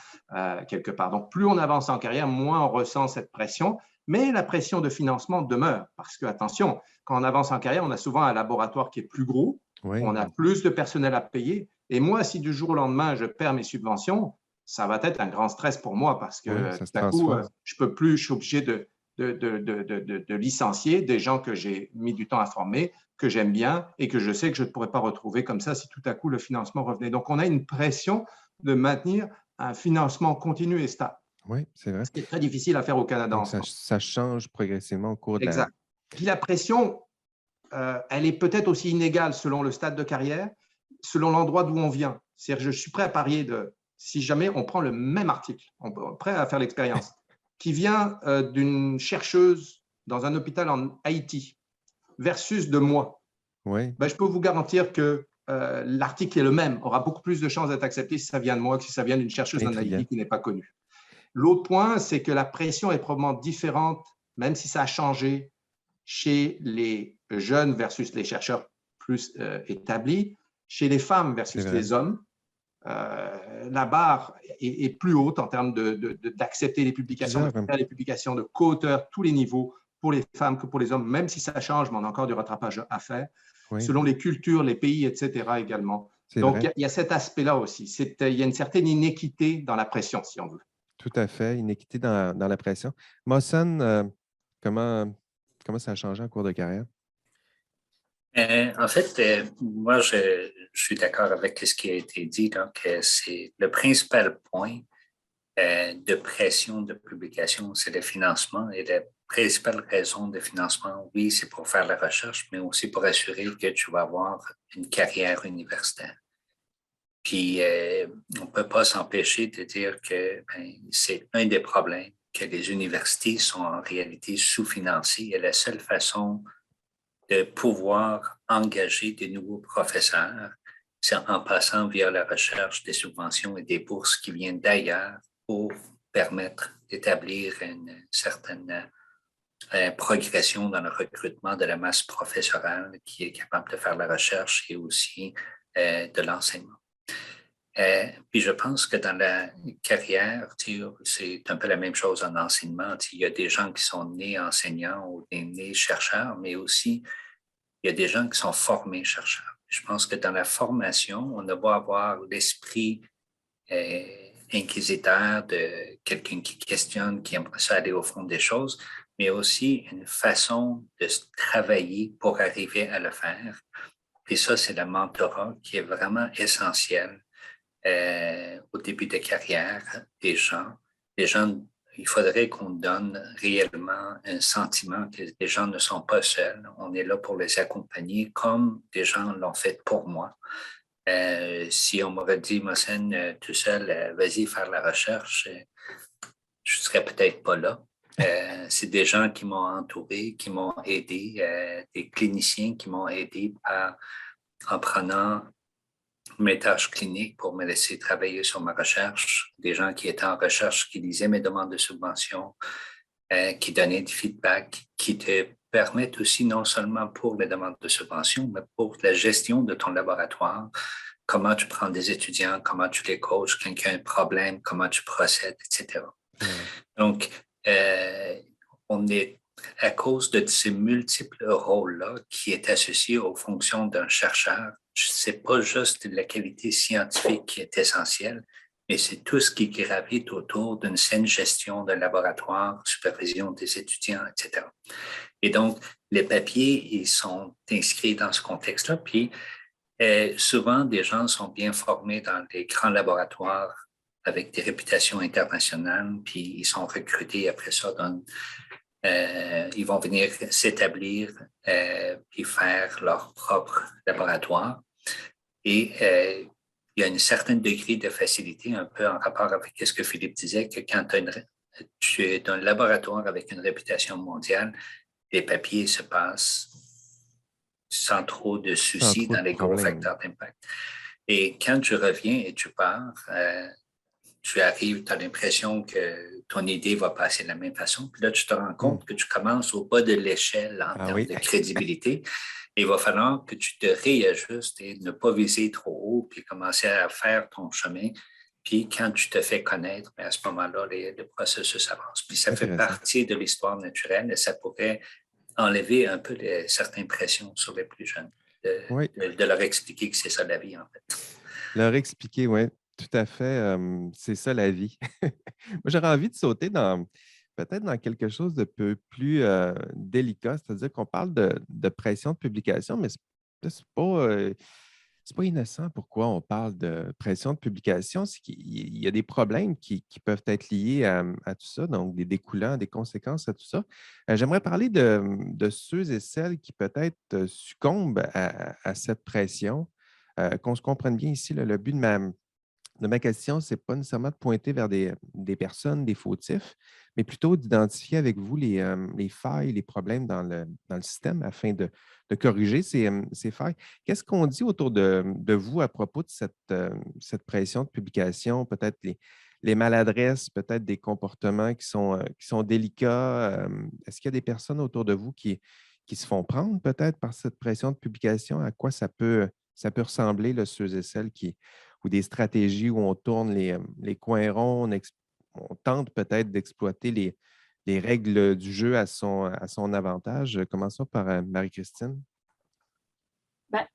quelque part. Donc, plus on avance en carrière, moins on ressent cette pression. Mais la pression de financement demeure. Parce que, attention, quand on avance en carrière, on a souvent un laboratoire qui est plus gros. On a plus de personnel à payer. Et moi, si du jour au lendemain, je perds mes subventions, ça va être un grand stress pour moi parce que tout à coup, je peux plus, je suis obligé de licencier des gens que j'ai mis du temps à former, que j'aime bien et que je sais que je ne pourrais pas retrouver comme ça si tout à coup le financement revenait. Donc, on a une pression de maintenir un financement continu et stable. Oui, c'est vrai. Ce qui est très difficile à faire au Canada. Donc, ça change progressivement au cours de exact. Puis la pression, elle est peut-être aussi inégale selon le stade de carrière, selon l'endroit d'où on vient. C'est-à-dire, je suis prêt à parier si jamais on prend le même article, on est prêt à faire l'expérience, qui vient d'une chercheuse dans un hôpital en Haïti versus de moi, ben, je peux vous garantir que l'article est le même, aura beaucoup plus de chances d'être accepté si ça vient de moi que si ça vient d'une chercheuse en Haïti qui n'est pas connue. L'autre point, c'est que la pression est probablement différente, même si ça a changé chez les jeunes versus les chercheurs plus établis, chez les femmes versus les hommes. La barre est plus haute en termes d'accepter les publications, de faire les publications de co-auteurs, tous les niveaux, pour les femmes que pour les hommes, même si ça change, mais on a encore du rattrapage à faire, selon les cultures, les pays, etc. également. Donc, il y a cet aspect-là aussi. Il y a une certaine inéquité dans la pression, si on veut. Tout à fait, inéquité dans la pression. Mohsen, comment ça a changé en cours de carrière? En fait, moi, je suis d'accord avec ce qui a été dit. Donc, c'est le principal point de pression de publication, c'est le financement. Et la principale raison de financement, oui, c'est pour faire la recherche, mais aussi pour assurer que tu vas avoir une carrière universitaire. Puis, on ne peut pas s'empêcher de dire que c'est un des problèmes, que les universités sont en réalité sous-financées et la seule façon de pouvoir engager de nouveaux professeurs, c'est en passant via la recherche des subventions et des bourses qui viennent d'ailleurs pour permettre d'établir une certaine progression dans le recrutement de la masse professorale qui est capable de faire la recherche et aussi de l'enseignement. Puis je pense que dans la carrière, c'est un peu la même chose en enseignement. Il y a des gens qui sont nés enseignants ou nés chercheurs, mais aussi il y a des gens qui sont formés chercheurs. Je pense que dans la formation, on doit avoir l'esprit inquisiteur de quelqu'un qui questionne, qui aimerait ça aller au fond des choses, mais aussi une façon de travailler pour arriver à le faire. Et ça, c'est le mentorat qui est vraiment essentiel au début de carrière des gens. Les gens, il faudrait qu'on donne réellement un sentiment que les gens ne sont pas seuls. On est là pour les accompagner comme des gens l'ont fait pour moi. Si on m'aurait dit, Mohsen, tout seul, vas-y faire la recherche, je ne serais peut-être pas là. C'est des gens qui m'ont entouré, qui m'ont aidé, des cliniciens qui m'ont aidé en prenant mes tâches cliniques pour me laisser travailler sur ma recherche, des gens qui étaient en recherche, qui lisaient mes demandes de subvention, qui donnaient du feedback, qui te permettent aussi non seulement pour les demandes de subvention, mais pour la gestion de ton laboratoire, comment tu prends des étudiants, comment tu les coaches, quand il y a un problème, comment tu procèdes, etc. Donc, on est à cause de ces multiples rôles-là qui est associé aux fonctions d'un chercheur. Ce n'est pas juste la qualité scientifique qui est essentielle, mais c'est tout ce qui gravite autour d'une saine gestion d'un laboratoire, supervision des étudiants, etc. Et donc, les papiers, ils sont inscrits dans ce contexte-là. Puis, souvent, des gens sont bien formés dans des grands laboratoires avec des réputations internationales, puis ils sont recrutés après ça ils vont venir s'établir puis faire leur propre laboratoire. Et il y a un certain degré de facilité, un peu en rapport avec ce que Philippe disait, que quand tu es un laboratoire avec une réputation mondiale, les papiers se passent sans trop de soucis dans les gros facteurs d'impact. Et quand tu reviens et tu pars, tu arrives, tu as l'impression que ton idée va passer de la même façon. Puis là, tu te rends compte que tu commences au bas de l'échelle en termes de crédibilité. Et il va falloir que tu te réajustes et ne pas viser trop haut, puis commencer à faire ton chemin. Puis quand tu te fais connaître, à ce moment-là, le processus avance. Puis ça fait partie de l'histoire naturelle et ça pourrait enlever un peu certaines pressions sur les plus jeunes, de leur expliquer que c'est ça la vie, en fait. Leur expliquer, oui. Tout à fait, c'est ça la vie. Moi, j'aurais envie de sauter peut-être dans quelque chose de peu plus délicat, c'est-à-dire qu'on parle de pression de publication, mais ce n'est pas innocent pourquoi on parle de pression de publication. C'est qu'il y a des problèmes qui peuvent être liés à tout ça, donc des découlants, des conséquences à tout ça. J'aimerais parler de ceux et celles qui peut-être succombent à cette pression. Qu'on se comprenne bien ici, le but de ma question, ce n'est pas nécessairement de pointer vers des personnes, des fautifs, mais plutôt d'identifier avec vous les failles, les problèmes dans le système afin de corriger ces failles. Qu'est-ce qu'on dit autour de vous à propos de cette pression de publication, peut-être les maladresses, peut-être des comportements qui sont délicats? Est-ce qu'il y a des personnes autour de vous qui se font prendre peut-être par cette pression de publication? À quoi ça peut ressembler, là, ceux et celles ou des stratégies où on tourne les coins ronds, on tente peut-être d'exploiter les règles du jeu à son avantage. Commençons par Marie-Christine. Bien,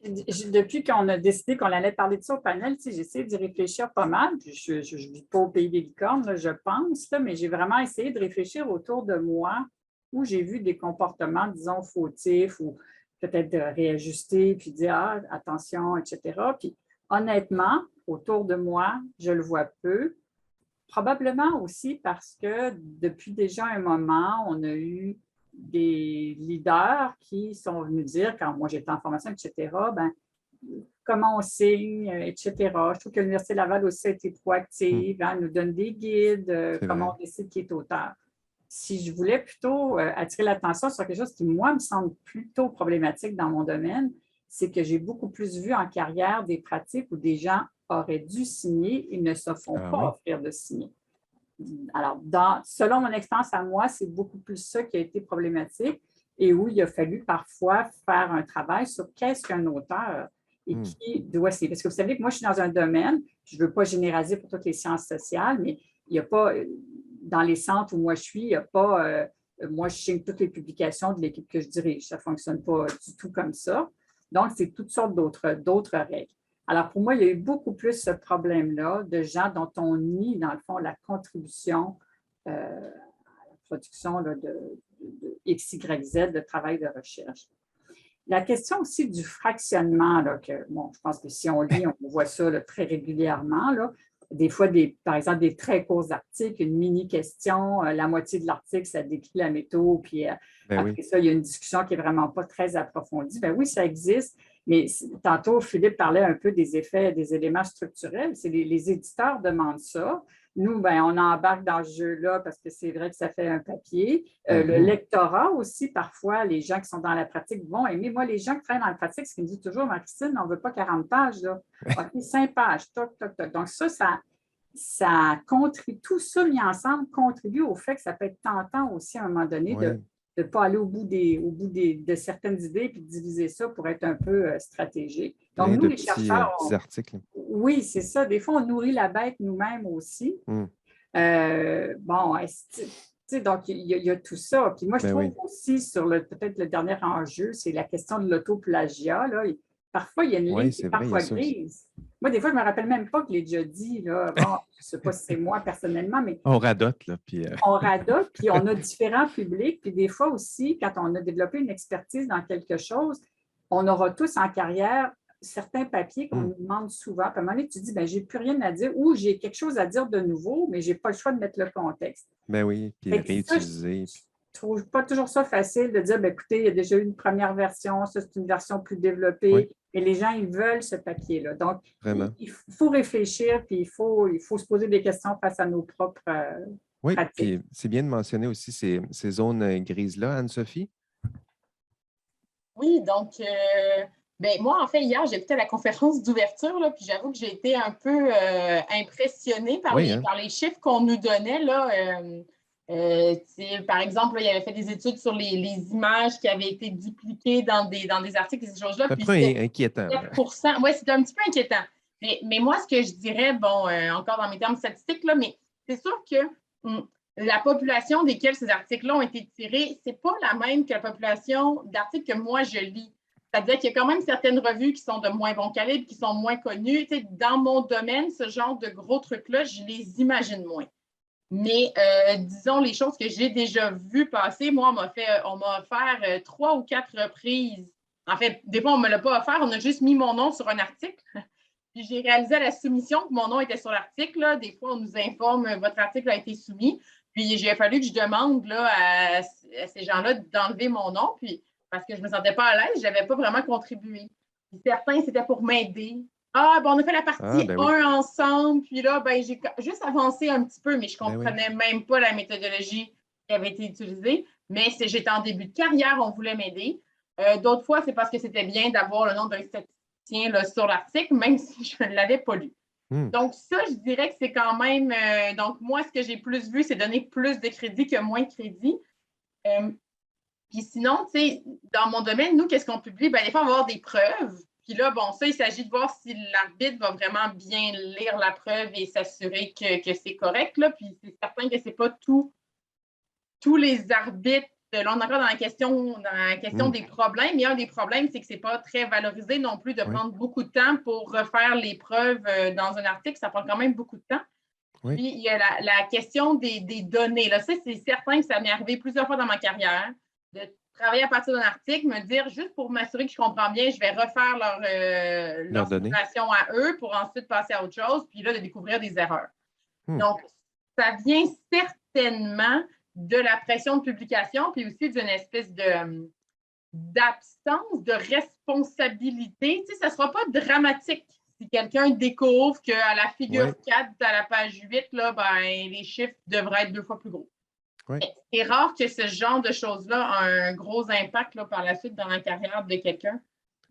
depuis qu'on a décidé qu'on allait parler de ça au panel, j'ai essayé d'y réfléchir pas mal. Puis je ne vis pas au pays des licornes, là, je pense, là, mais j'ai vraiment essayé de réfléchir autour de moi où j'ai vu des comportements, disons, fautifs ou peut-être de réajuster, puis dire, ah, attention, etc. Puis honnêtement, autour de moi, je le vois peu. Probablement aussi parce que depuis déjà un moment, on a eu des leaders qui sont venus dire, quand moi j'étais en formation, etc., ben, comment on signe, etc. Je trouve que l'Université Laval aussi a été proactive, nous donne des guides, comment on décide qui est auteur. Si je voulais plutôt attirer l'attention sur quelque chose qui, moi, me semble plutôt problématique dans mon domaine, c'est que j'ai beaucoup plus vu en carrière des pratiques où des gens auraient dû signer et ne se font pas offrir de signer. Alors, selon mon expérience à moi, c'est beaucoup plus ça qui a été problématique et où il a fallu parfois faire un travail sur qu'est-ce qu'un auteur et qui doit signer. Parce que vous savez que moi, je suis dans un domaine, je ne veux pas généraliser pour toutes les sciences sociales, mais il n'y a pas, dans les centres où moi je suis, il n'y a pas, moi je signe toutes les publications de l'équipe que je dirige. Ça ne fonctionne pas du tout comme ça. Donc, c'est toutes sortes d'autres règles. Alors, pour moi, il y a eu beaucoup plus ce problème-là de gens dont on nie, dans le fond, la contribution à la production là, de X, Y, Z, de travail de recherche. La question aussi du fractionnement, là, que, bon, je pense que si on lit, on voit ça là, très régulièrement. Là. Des fois, par exemple, des très courts articles, une mini-question, la moitié de l'article, ça décrit la métaux, puis après ça, il y a une discussion qui n'est vraiment pas très approfondie. Ben oui, ça existe, mais tantôt, Philippe parlait un peu des effets, des éléments structurels. C'est les éditeurs demandent ça. Nous, ben, on embarque dans ce jeu-là parce que c'est vrai que ça fait un papier. Le lectorat aussi, parfois, les gens qui sont dans la pratique vont aimer. Moi, les gens qui travaillent dans la pratique, ce qu'ils me disent toujours, Marie-Christine, on ne veut pas 40 pages. Là. OK, 5 pages, toc, toc, toc. Donc ça contribue, tout ça mis ensemble contribue au fait que ça peut être tentant aussi à un moment donné de ne pas aller au bout de certaines idées puis de diviser ça pour être un peu stratégique. Donc, nous, les chercheurs, petits articles. Oui, c'est ça. Des fois, on nourrit la bête nous-mêmes aussi. Bon, donc, il y a tout ça. Puis moi, je trouve aussi sur peut-être le dernier enjeu, c'est la question de l'autoplagiat. Parfois, il y a une ligne qui est parfois grise. Moi, des fois, je ne me rappelle même pas que je l'ai déjà dit. Là. Bon, je ne sais pas si c'est moi personnellement, mais... On radote, là. Puis, On radote, puis on a différents publics. Puis des fois aussi, quand on a développé une expertise dans quelque chose, on aura tous en carrière certains papiers qu'on nous demande souvent. Puis à un moment donné, tu dis, ben, j'ai plus rien à dire ou j'ai quelque chose à dire de nouveau, mais je n'ai pas le choix de mettre le contexte. Ben oui, puis réutiliser. Je ne trouve pas toujours ça facile de dire, ben, écoutez, il y a déjà eu une première version, ça, c'est une version plus développée, et les gens, ils veulent ce papier-là. Donc, il faut réfléchir, puis il faut se poser des questions face à nos propres pratiques. Puis c'est bien de mentionner aussi ces zones grises-là, Anne-Sophie. Oui, donc, moi, en fait, hier, j'écoutais la conférence d'ouverture, là, puis j'avoue que j'ai été un peu impressionnée par les chiffres qu'on nous donnait, là. Par exemple, là, il avait fait des études sur les images qui avaient été dupliquées dans des articles et ces choses-là. C'est un peu inquiétant. Oui, c'était un petit peu inquiétant. Mais moi, ce que je dirais, encore dans mes termes statistiques, là, mais c'est sûr que la population desquels ces articles-là ont été tirés, ce n'est pas la même que la population d'articles que moi, je lis. C'est-à-dire qu'il y a quand même certaines revues qui sont de moins bon calibre, qui sont moins connues. Tu sais, dans mon domaine, ce genre de gros trucs-là, je les imagine moins. Mais disons, les choses que j'ai déjà vues passer, moi, on m'a offert 3 ou 4 reprises. En fait, des fois, on ne me l'a pas offert, on a juste mis mon nom sur un article. Puis j'ai réalisé à la soumission que mon nom était sur l'article. Des fois, on nous informe votre article a été soumis. Puis il a fallu que je demande là, à ces gens-là d'enlever mon nom, puis, parce que je ne me sentais pas à l'aise, je n'avais pas vraiment contribué. Puis certains, c'était pour m'aider. On a fait la partie 1 ensemble, puis là, j'ai juste avancé un petit peu, mais je ne comprenais même pas la méthodologie qui avait été utilisée. Mais j'étais en début de carrière, on voulait m'aider. D'autres fois, c'est parce que c'était bien d'avoir le nom d'un statisticien là, sur l'article, même si je ne l'avais pas lu. Donc, ça, je dirais que c'est quand même... donc, moi, ce que j'ai plus vu, c'est donner plus de crédit que moins de crédit. Puis sinon, tu sais, dans mon domaine, nous, qu'est-ce qu'on publie? Des fois, on va avoir des preuves. Puis là, ça, il s'agit de voir si l'arbitre va vraiment bien lire la preuve et s'assurer que c'est correct. Là. Puis c'est certain que ce n'est pas tous les arbitres. Là, on est encore dans la question des problèmes. Mais un des problèmes, c'est que ce n'est pas très valorisé non plus de prendre beaucoup de temps pour refaire les preuves dans un article. Ça prend quand même beaucoup de temps. Puis il y a la question des données. Là, ça, c'est certain que ça m'est arrivé plusieurs fois dans ma carrière de travailler à partir d'un article, me dire, juste pour m'assurer que je comprends bien, je vais refaire leur données. situation à eux pour ensuite passer à autre chose, puis là, de découvrir des erreurs. Donc, ça vient certainement de la pression de publication, puis aussi d'une espèce d'absence de responsabilité. Tu sais, ça ne sera pas dramatique si quelqu'un découvre qu'à la figure 4, à la page 8, là, ben, les chiffres devraient être 2 fois plus gros. Oui. C'est rare que ce genre de choses-là a un gros impact là, par la suite dans la carrière de quelqu'un.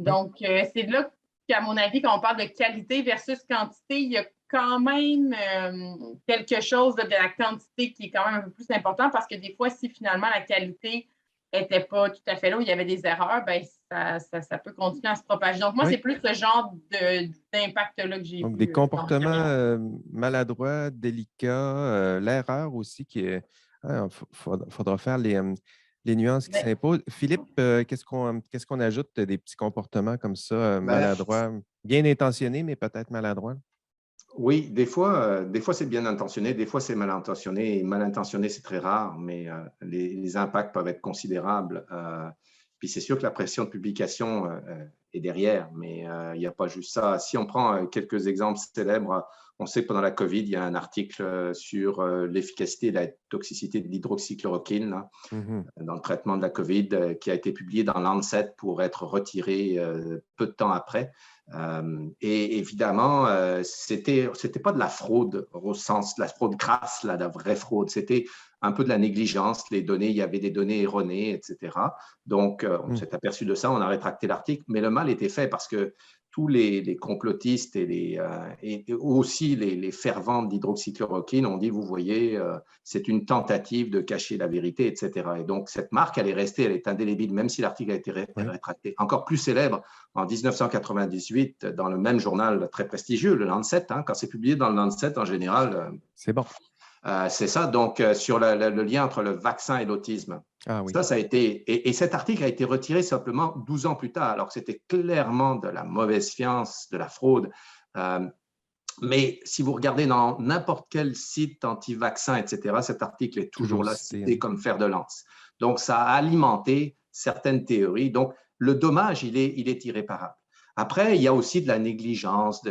Donc, c'est là qu'à mon avis, quand on parle de qualité versus quantité, il y a quand même quelque chose de la quantité qui est quand même un peu plus important parce que des fois, si finalement la qualité n'était pas tout à fait là où il y avait des erreurs, ben, ça peut continuer à se propager. Donc, moi, c'est plus ce genre d'impact-là que j'ai vu. Donc, des comportements maladroits, délicats, l'erreur aussi qui est... Il faudra faire les nuances qui s'imposent. Philippe, qu'est-ce qu'on ajoute des petits comportements comme ça, maladroits, bien intentionnés, mais peut-être maladroits? Oui, des fois c'est bien intentionné, des fois c'est mal intentionné. Et mal intentionné, c'est très rare, mais les impacts peuvent être considérables. Puis c'est sûr que la pression de publication est derrière, mais il n'y a pas juste ça. Si on prend quelques exemples célèbres, on sait que pendant la COVID, il y a un article sur l'efficacité et la toxicité de l'hydroxychloroquine dans le traitement de la COVID qui a été publié dans Lancet pour être retiré peu de temps après. Et évidemment, c'était pas de la fraude au sens de la fraude crasse, là, de la vraie fraude. C'était un peu de la négligence. Les données, il y avait des données erronées, etc. Donc, on s'est aperçu de ça, on a rétracté l'article, mais le mal était fait parce que tous les complotistes et aussi les fervents d'hydroxychloroquine ont dit, vous voyez, c'est une tentative de cacher la vérité, etc. Et donc, cette marque, elle est restée, elle est indélébile, même si l'article a été rétracté. Encore plus célèbre, en 1998, dans le même journal très prestigieux, le Lancet, quand c'est publié dans le Lancet, en général… c'est bon. C'est ça, donc sur le lien entre le vaccin et l'autisme. Ah, oui. Ça a été… Et cet article a été retiré simplement 12 ans plus tard, alors que c'était clairement de la mauvaise science, de la fraude. Mais si vous regardez dans n'importe quel site anti-vaccin, etc., cet article est toujours là, cité comme fer de lance. Donc, ça a alimenté certaines théories. Donc, le dommage, il est irréparable. Après, il y a aussi de la négligence,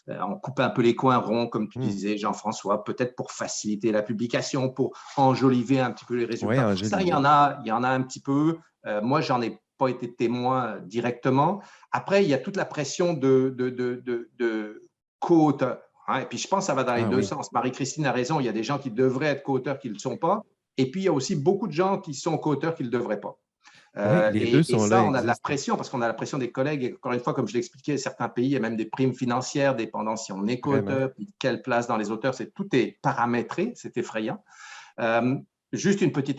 on coupe un peu les coins ronds, comme tu disais, Jean-François, peut-être pour faciliter la publication, pour enjoliver un petit peu les résultats. Oui, ça, il y en a un petit peu. Moi, j'en ai pas été témoin directement. Après, il y a toute la pression de co-auteurs. Et puis, je pense que ça va dans les deux sens. Marie-Christine a raison, il y a des gens qui devraient être co-auteurs qui ne le sont pas. Et puis, il y a aussi beaucoup de gens qui sont co-auteurs qui ne le devraient pas. Les deux sont là, on a de la pression parce qu'on a la pression des collègues. Et encore une fois, comme je l'expliquais, certains pays, il y a même des primes financières dépendant si on est co-auteur, puis quelle place dans les auteurs. Tout est paramétré, c'est effrayant. Juste une petite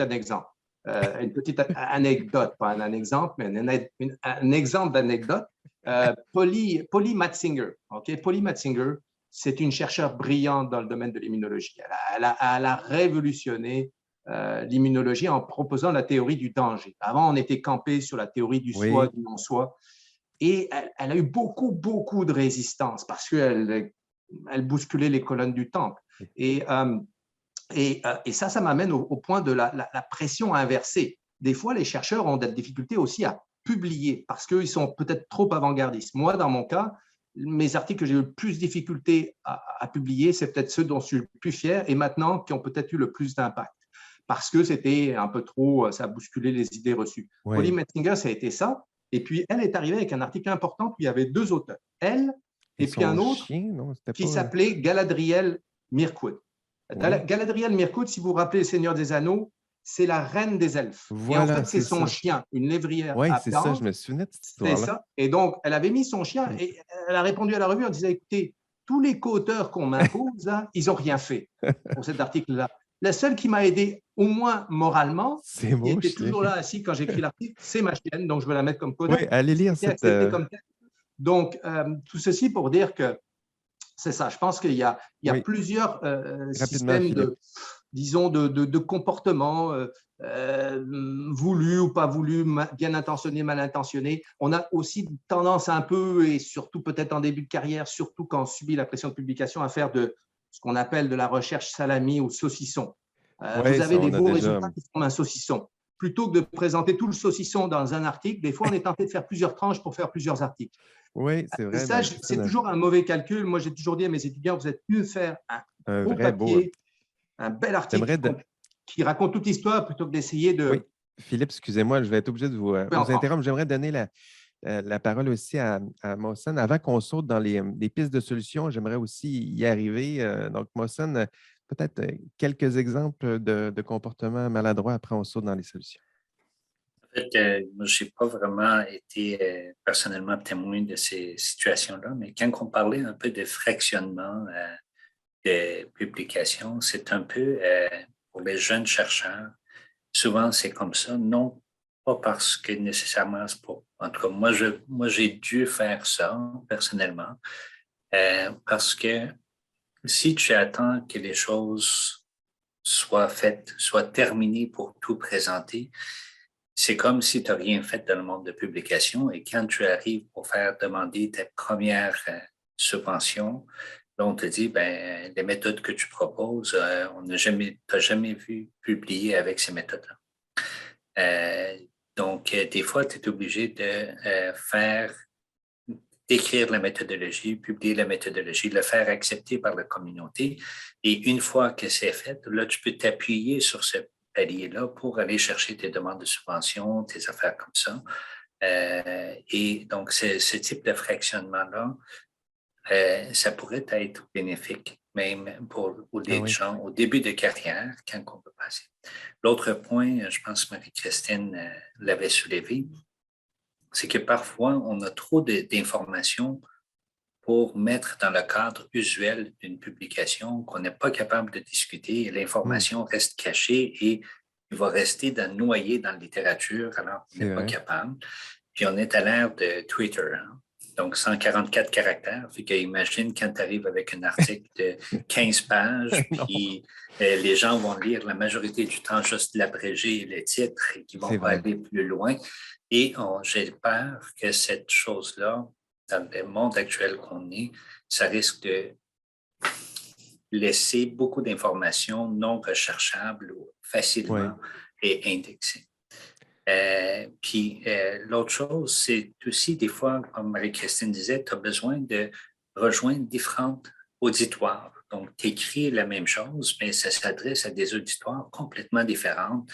anecdote, pas un exemple, mais un exemple d'anecdote. Polly Matzinger. Polly Matzinger, c'est une chercheure brillante dans le domaine de l'immunologie. Elle a révolutionné l'immunologie en proposant la théorie du danger. Avant, on était campé sur la théorie du soi, du non-soi. Et elle a eu beaucoup de résistance parce qu'elle bousculait les colonnes du temple. Et ça m'amène au point de la pression inversée. Des fois, les chercheurs ont des difficultés aussi à publier parce qu'ils sont peut-être trop avant-gardistes. Moi, dans mon cas, mes articles que j'ai eu le plus de difficultés à publier, c'est peut-être ceux dont je suis le plus fier et maintenant qui ont peut-être eu le plus d'impact. Parce que c'était un peu trop, ça a bousculé les idées reçues. Polly Matzinger, ça a été ça. Et puis, elle est arrivée avec un article important, puis il y avait 2 auteurs. Elle et puis un autre qui s'appelait Galadriel Mirkwood. Galadriel Mirkwood, si vous vous rappelez Le Seigneur des Anneaux, c'est la reine des elfes. Voilà, et en fait, c'est son chien, une lévrière. Oui, c'est ça, je me souviens de cette histoire-là. C'est ça. Et donc, elle avait mis son chien et elle a répondu à la revue en disant, écoutez, tous les co-auteurs qu'on m'impose, ils n'ont rien fait pour cet article-là. La seule qui m'a aidé, au moins moralement, qui était toujours là assis quand j'écris l'article, c'est ma chienne, donc je vais la mettre comme co-auteur. Oui, allez lire cette… Donc, tout ceci pour dire que c'est ça. Je pense qu'il y a plusieurs systèmes de comportements voulus ou pas voulus, bien intentionnés, mal intentionnés. On a aussi tendance un peu, et surtout peut-être en début de carrière, surtout quand on subit la pression de publication, à faire de ce qu'on appelle de la recherche salami ou saucisson. Vous avez des beaux résultats qui forment un saucisson. plutôt que de présenter tout le saucisson dans un article, des fois, on est tenté de faire plusieurs tranches pour faire plusieurs articles. Oui, c'est Et vrai. ça, c'est toujours un mauvais calcul. Moi, j'ai toujours dit à mes étudiants, vous êtes mieux faire un beau vrai beau. papier, un bel article qui raconte toute l'histoire plutôt que d'essayer de… Oui, Philippe, excusez-moi, je vais être obligé de vous interrompre. J'aimerais donner la parole aussi à Mohsen. Avant qu'on saute dans les pistes de solutions, j'aimerais aussi y arriver. Donc, Mohsen, peut-être quelques exemples de comportements maladroits, après on saute dans les solutions. En fait, moi, je n'ai pas vraiment été personnellement témoin de ces situations-là, mais quand on parlait un peu de fractionnement de publications, c'est un peu pour les jeunes chercheurs. Souvent, c'est comme ça, non pas parce que nécessairement, c'est pas. En tout cas, moi j'ai dû faire ça personnellement, parce que si tu attends que les choses soient faites, soient terminées pour tout présenter, c'est comme si tu n'as rien fait dans le monde de publication et quand tu arrives pour faire demander ta première subvention, là, on te dit, ben, les méthodes que tu proposes, t'as jamais vu publier avec ces méthodes-là. Donc, des fois, tu es obligé de d'écrire la méthodologie, publier la méthodologie, le faire accepter par la communauté. Et une fois que c'est fait, là, tu peux t'appuyer sur ce palier-là pour aller chercher tes demandes de subvention, tes affaires comme ça. Et donc, ce type de fractionnement-là, ça pourrait être bénéfique, même pour les gens au début de carrière, quand on peut passer. L'autre point, je pense que Marie-Christine l'avait soulevé, c'est que parfois, on a trop d'informations pour mettre dans le cadre usuel d'une publication qu'on n'est pas capable de discuter et l'information reste cachée et il va rester noyé dans la littérature alors qu'on n'est pas capable. Puis on est à l'ère de Twitter, hein? Donc 144 caractères. Fait qu'imagine quand tu arrives avec un article de 15 pages, puis les gens vont lire la majorité du temps juste l'abrégé et le titre et qui vont pas aller plus loin. Et j'ai peur que cette chose-là, dans le monde actuel qu'on est, ça risque de laisser beaucoup d'informations non recherchables facilement et indexées. Puis l'autre chose, c'est aussi des fois, comme Marie-Christine disait, tu as besoin de rejoindre différents auditoires. Donc, tu écris la même chose, mais ça s'adresse à des auditoires complètement différents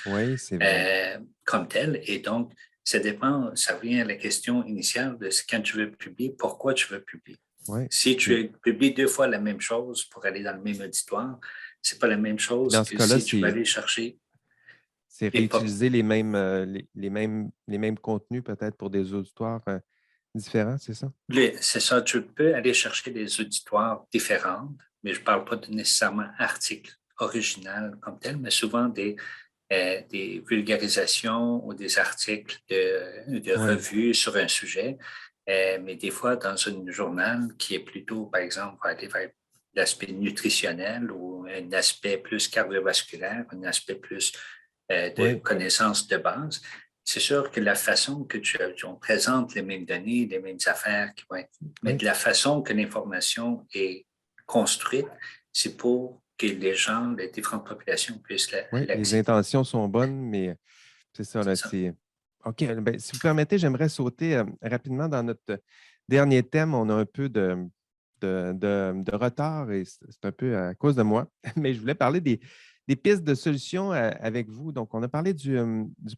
comme tel. Et donc, ça dépend, ça revient à la question initiale de quand tu veux publier, pourquoi tu veux publier. Si tu publies 2 fois la même chose pour aller dans le même auditoire, ce n'est pas la même chose que si tu vas aller chercher. C'est réutiliser les mêmes contenus peut-être pour des auditoires différents, c'est ça? C'est ça. Tu peux aller chercher des auditoires différents, mais je ne parle pas de nécessairement articles originaux comme tel, mais souvent des vulgarisations ou des articles de revues sur un sujet. Mais des fois, dans un journal qui est plutôt, par exemple, va aller vers l'aspect nutritionnel ou un aspect plus cardiovasculaire, un aspect plus de connaissances de base, c'est sûr que la façon que on présente les mêmes données, les mêmes affaires qui vont être, mais de la façon que l'information est construite, c'est pour que les gens, les différentes populations puissent l'accepter. Les intentions sont bonnes, mais c'est ça. Là, OK. Ben, si vous permettez, j'aimerais sauter rapidement dans notre dernier thème. On a un peu de retard et c'est un peu à cause de moi, mais je voulais parler des pistes de solutions avec vous. Donc, on a parlé du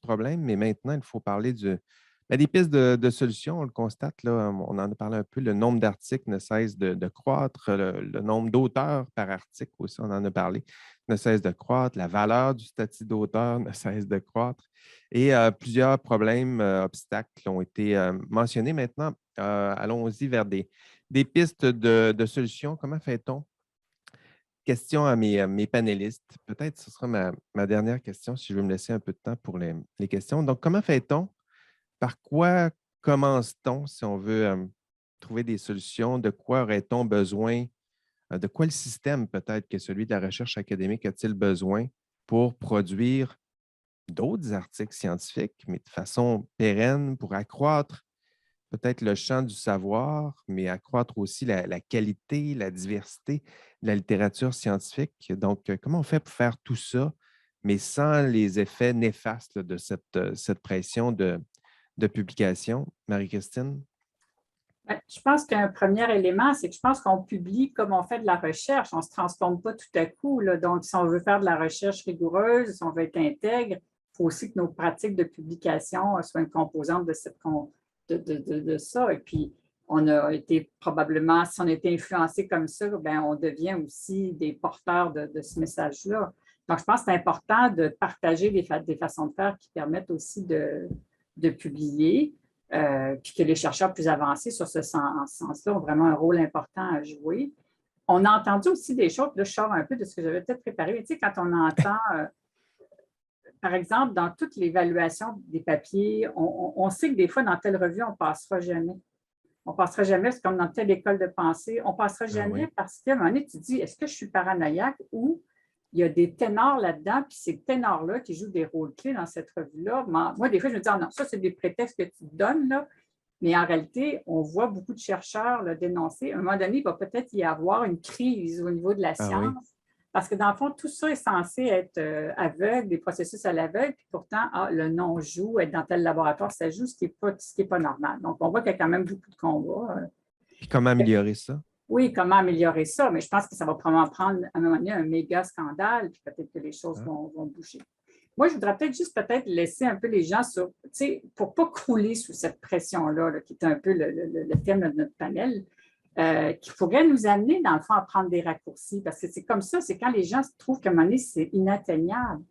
problème, mais maintenant, il faut parler des pistes de solutions. On le constate, là, on en a parlé un peu. Le nombre d'articles ne cesse de croître. Le nombre d'auteurs par article aussi, on en a parlé, ne cesse de croître. La valeur du statut d'auteur ne cesse de croître. Et plusieurs problèmes, obstacles ont été mentionnés. Maintenant, allons-y vers des pistes de solutions. Comment fait-on? Question à mes panélistes. Peut-être que ce sera ma dernière question, si je veux me laisser un peu de temps pour les questions. Donc, comment fait-on? Par quoi commence-t-on si on veut trouver des solutions? De quoi aurait-on besoin? De quoi le système, peut-être que celui de la recherche académique, a-t-il besoin pour produire d'autres articles scientifiques, mais de façon pérenne pour accroître peut-être le champ du savoir, mais accroître aussi la qualité, la diversité de la littérature scientifique. Donc, comment on fait pour faire tout ça, mais sans les effets néfastes là, de cette pression de publication. Marie-Christine? Ben, je pense qu'un premier élément, c'est que je pense qu'on publie comme on fait de la recherche. On ne se transforme pas tout à coup, là. Donc, si on veut faire de la recherche rigoureuse, si on veut être intègre, il faut aussi que nos pratiques de publication soient une composante de ça. Et puis, on a été probablement, si on a été influencé comme ça, bien, on devient aussi des porteurs de ce message-là. Donc, je pense que c'est important de partager des façons de faire qui permettent aussi de publier. Puis que les chercheurs plus avancés sur ce sens-là ont vraiment un rôle important à jouer. On a entendu aussi des choses, là, je sors un peu de ce que j'avais peut-être préparé, mais tu sais, quand on entend, par exemple, dans toute l'évaluation des papiers, on sait que des fois, dans telle revue, on ne passera jamais. On ne passera jamais, c'est comme dans telle école de pensée, on ne passera jamais parce qu'à un moment donné, tu te dis, est-ce que je suis paranoïaque ou il y a des ténors là-dedans, puis ces ténors-là qui jouent des rôles clés dans cette revue-là. Moi, des fois, je me dis, non, ça, c'est des prétextes que tu te donnes, là. Mais en réalité, on voit beaucoup de chercheurs le dénoncer. À un moment donné, il va peut-être y avoir une crise au niveau de la science, parce que dans le fond, tout ça est censé être aveugle, des processus à l'aveugle, puis pourtant, le non joue, être dans tel laboratoire, ça joue, ce qui n'est pas normal. Donc, on voit qu'il y a quand même beaucoup de combats. Puis comment améliorer ça? Oui, comment améliorer ça, mais je pense que ça va probablement prendre à un moment donné un méga scandale, puis peut-être que les choses vont bouger. Moi, je voudrais peut-être juste laisser un peu les gens sur, tu sais, pour ne pas crouler sous cette pression-là, là, qui est un peu le thème de notre panel, qui pourrait nous amener, dans le fond, à prendre des raccourcis. Parce que c'est comme ça, c'est quand les gens se trouvent qu'à un moment donné, c'est inatteignable.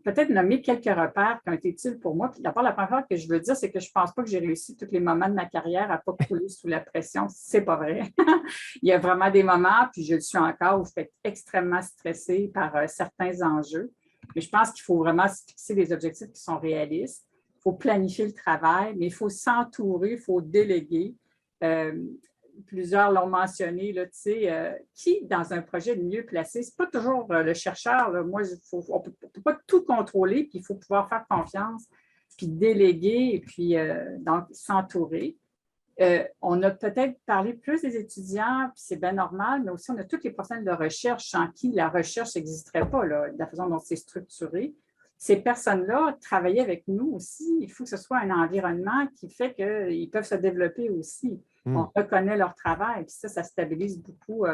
Peut-être nommer quelques repères qui ont été utiles pour moi. Puis d'abord, la première chose que je veux dire, c'est que je ne pense pas que j'ai réussi tous les moments de ma carrière à ne pas crouler sous la pression. C'est pas vrai. Il y a vraiment des moments, puis je le suis encore, où je peux être extrêmement stressée par certains enjeux. Mais je pense qu'il faut vraiment se fixer des objectifs qui sont réalistes. Il faut planifier le travail, mais il faut s'entourer, il faut déléguer. Plusieurs l'ont mentionné, là, qui, dans un projet, est le mieux placé? Ce n'est pas toujours le chercheur. Là. Moi, on ne peut pas tout contrôler, puis il faut pouvoir faire confiance, puis déléguer, et puis donc s'entourer. On a peut-être parlé plus des étudiants, puis c'est bien normal, mais aussi on a toutes les personnels de recherche sans qui la recherche n'existerait pas, là, de la façon dont c'est structuré. Ces personnes-là travaillent avec nous aussi. Il faut que ce soit un environnement qui fait qu'ils peuvent se développer aussi. On reconnaît leur travail, puis ça stabilise beaucoup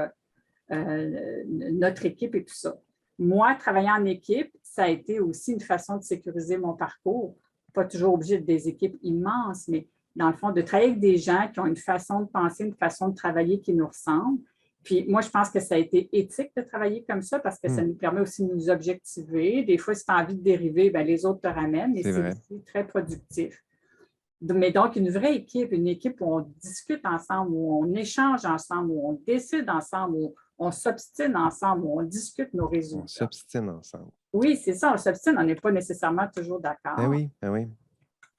notre équipe et tout ça. Moi, travailler en équipe, ça a été aussi une façon de sécuriser mon parcours. Pas toujours obligé de des équipes immenses, mais dans le fond, de travailler avec des gens qui ont une façon de penser, une façon de travailler qui nous ressemble. Puis moi, je pense que ça a été éthique de travailler comme ça parce que ça nous permet aussi de nous objectiver. Des fois, si tu as envie de dériver, bien, les autres te ramènent et c'est aussi très productif. Mais donc, une vraie équipe, une équipe où on discute ensemble, où on échange ensemble, où on décide ensemble, où on s'obstine ensemble, où on discute nos résultats. On s'obstine ensemble. Oui, c'est ça, on s'obstine, on n'est pas nécessairement toujours d'accord. Oui.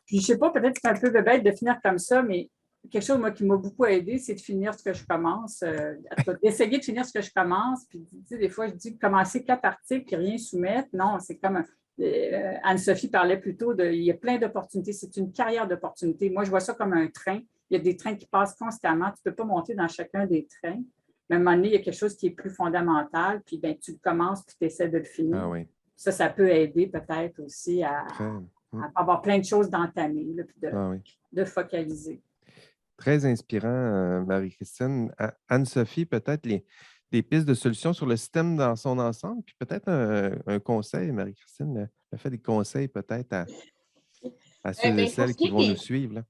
Puis, je ne sais pas, peut-être que c'est un peu bête de finir comme ça, mais quelque chose, moi, qui m'a beaucoup aidé, c'est de finir ce que je commence, d'essayer de finir ce que je commence. Puis, tu sais, des fois, je dis commencer 4 articles puis rien soumettre. Non, c'est comme Anne-Sophie parlait plutôt il y a plein d'opportunités. C'est une carrière d'opportunités. Moi, je vois ça comme un train. Il y a des trains qui passent constamment. Tu ne peux pas monter dans chacun des trains. Mais à un moment donné, il y a quelque chose qui est plus fondamental. Puis, bien, tu le commences puis tu essaies de le finir. Ah oui. Ça peut aider peut-être aussi à avoir plein de choses d'entamer puis de focaliser. Très inspirant, Marie-Christine. Anne-Sophie, peut-être des pistes de solutions sur le système dans son ensemble, puis peut-être un conseil, Marie-Christine, le fait des conseils peut-être à ceux et celles qui vont nous suivre. Là.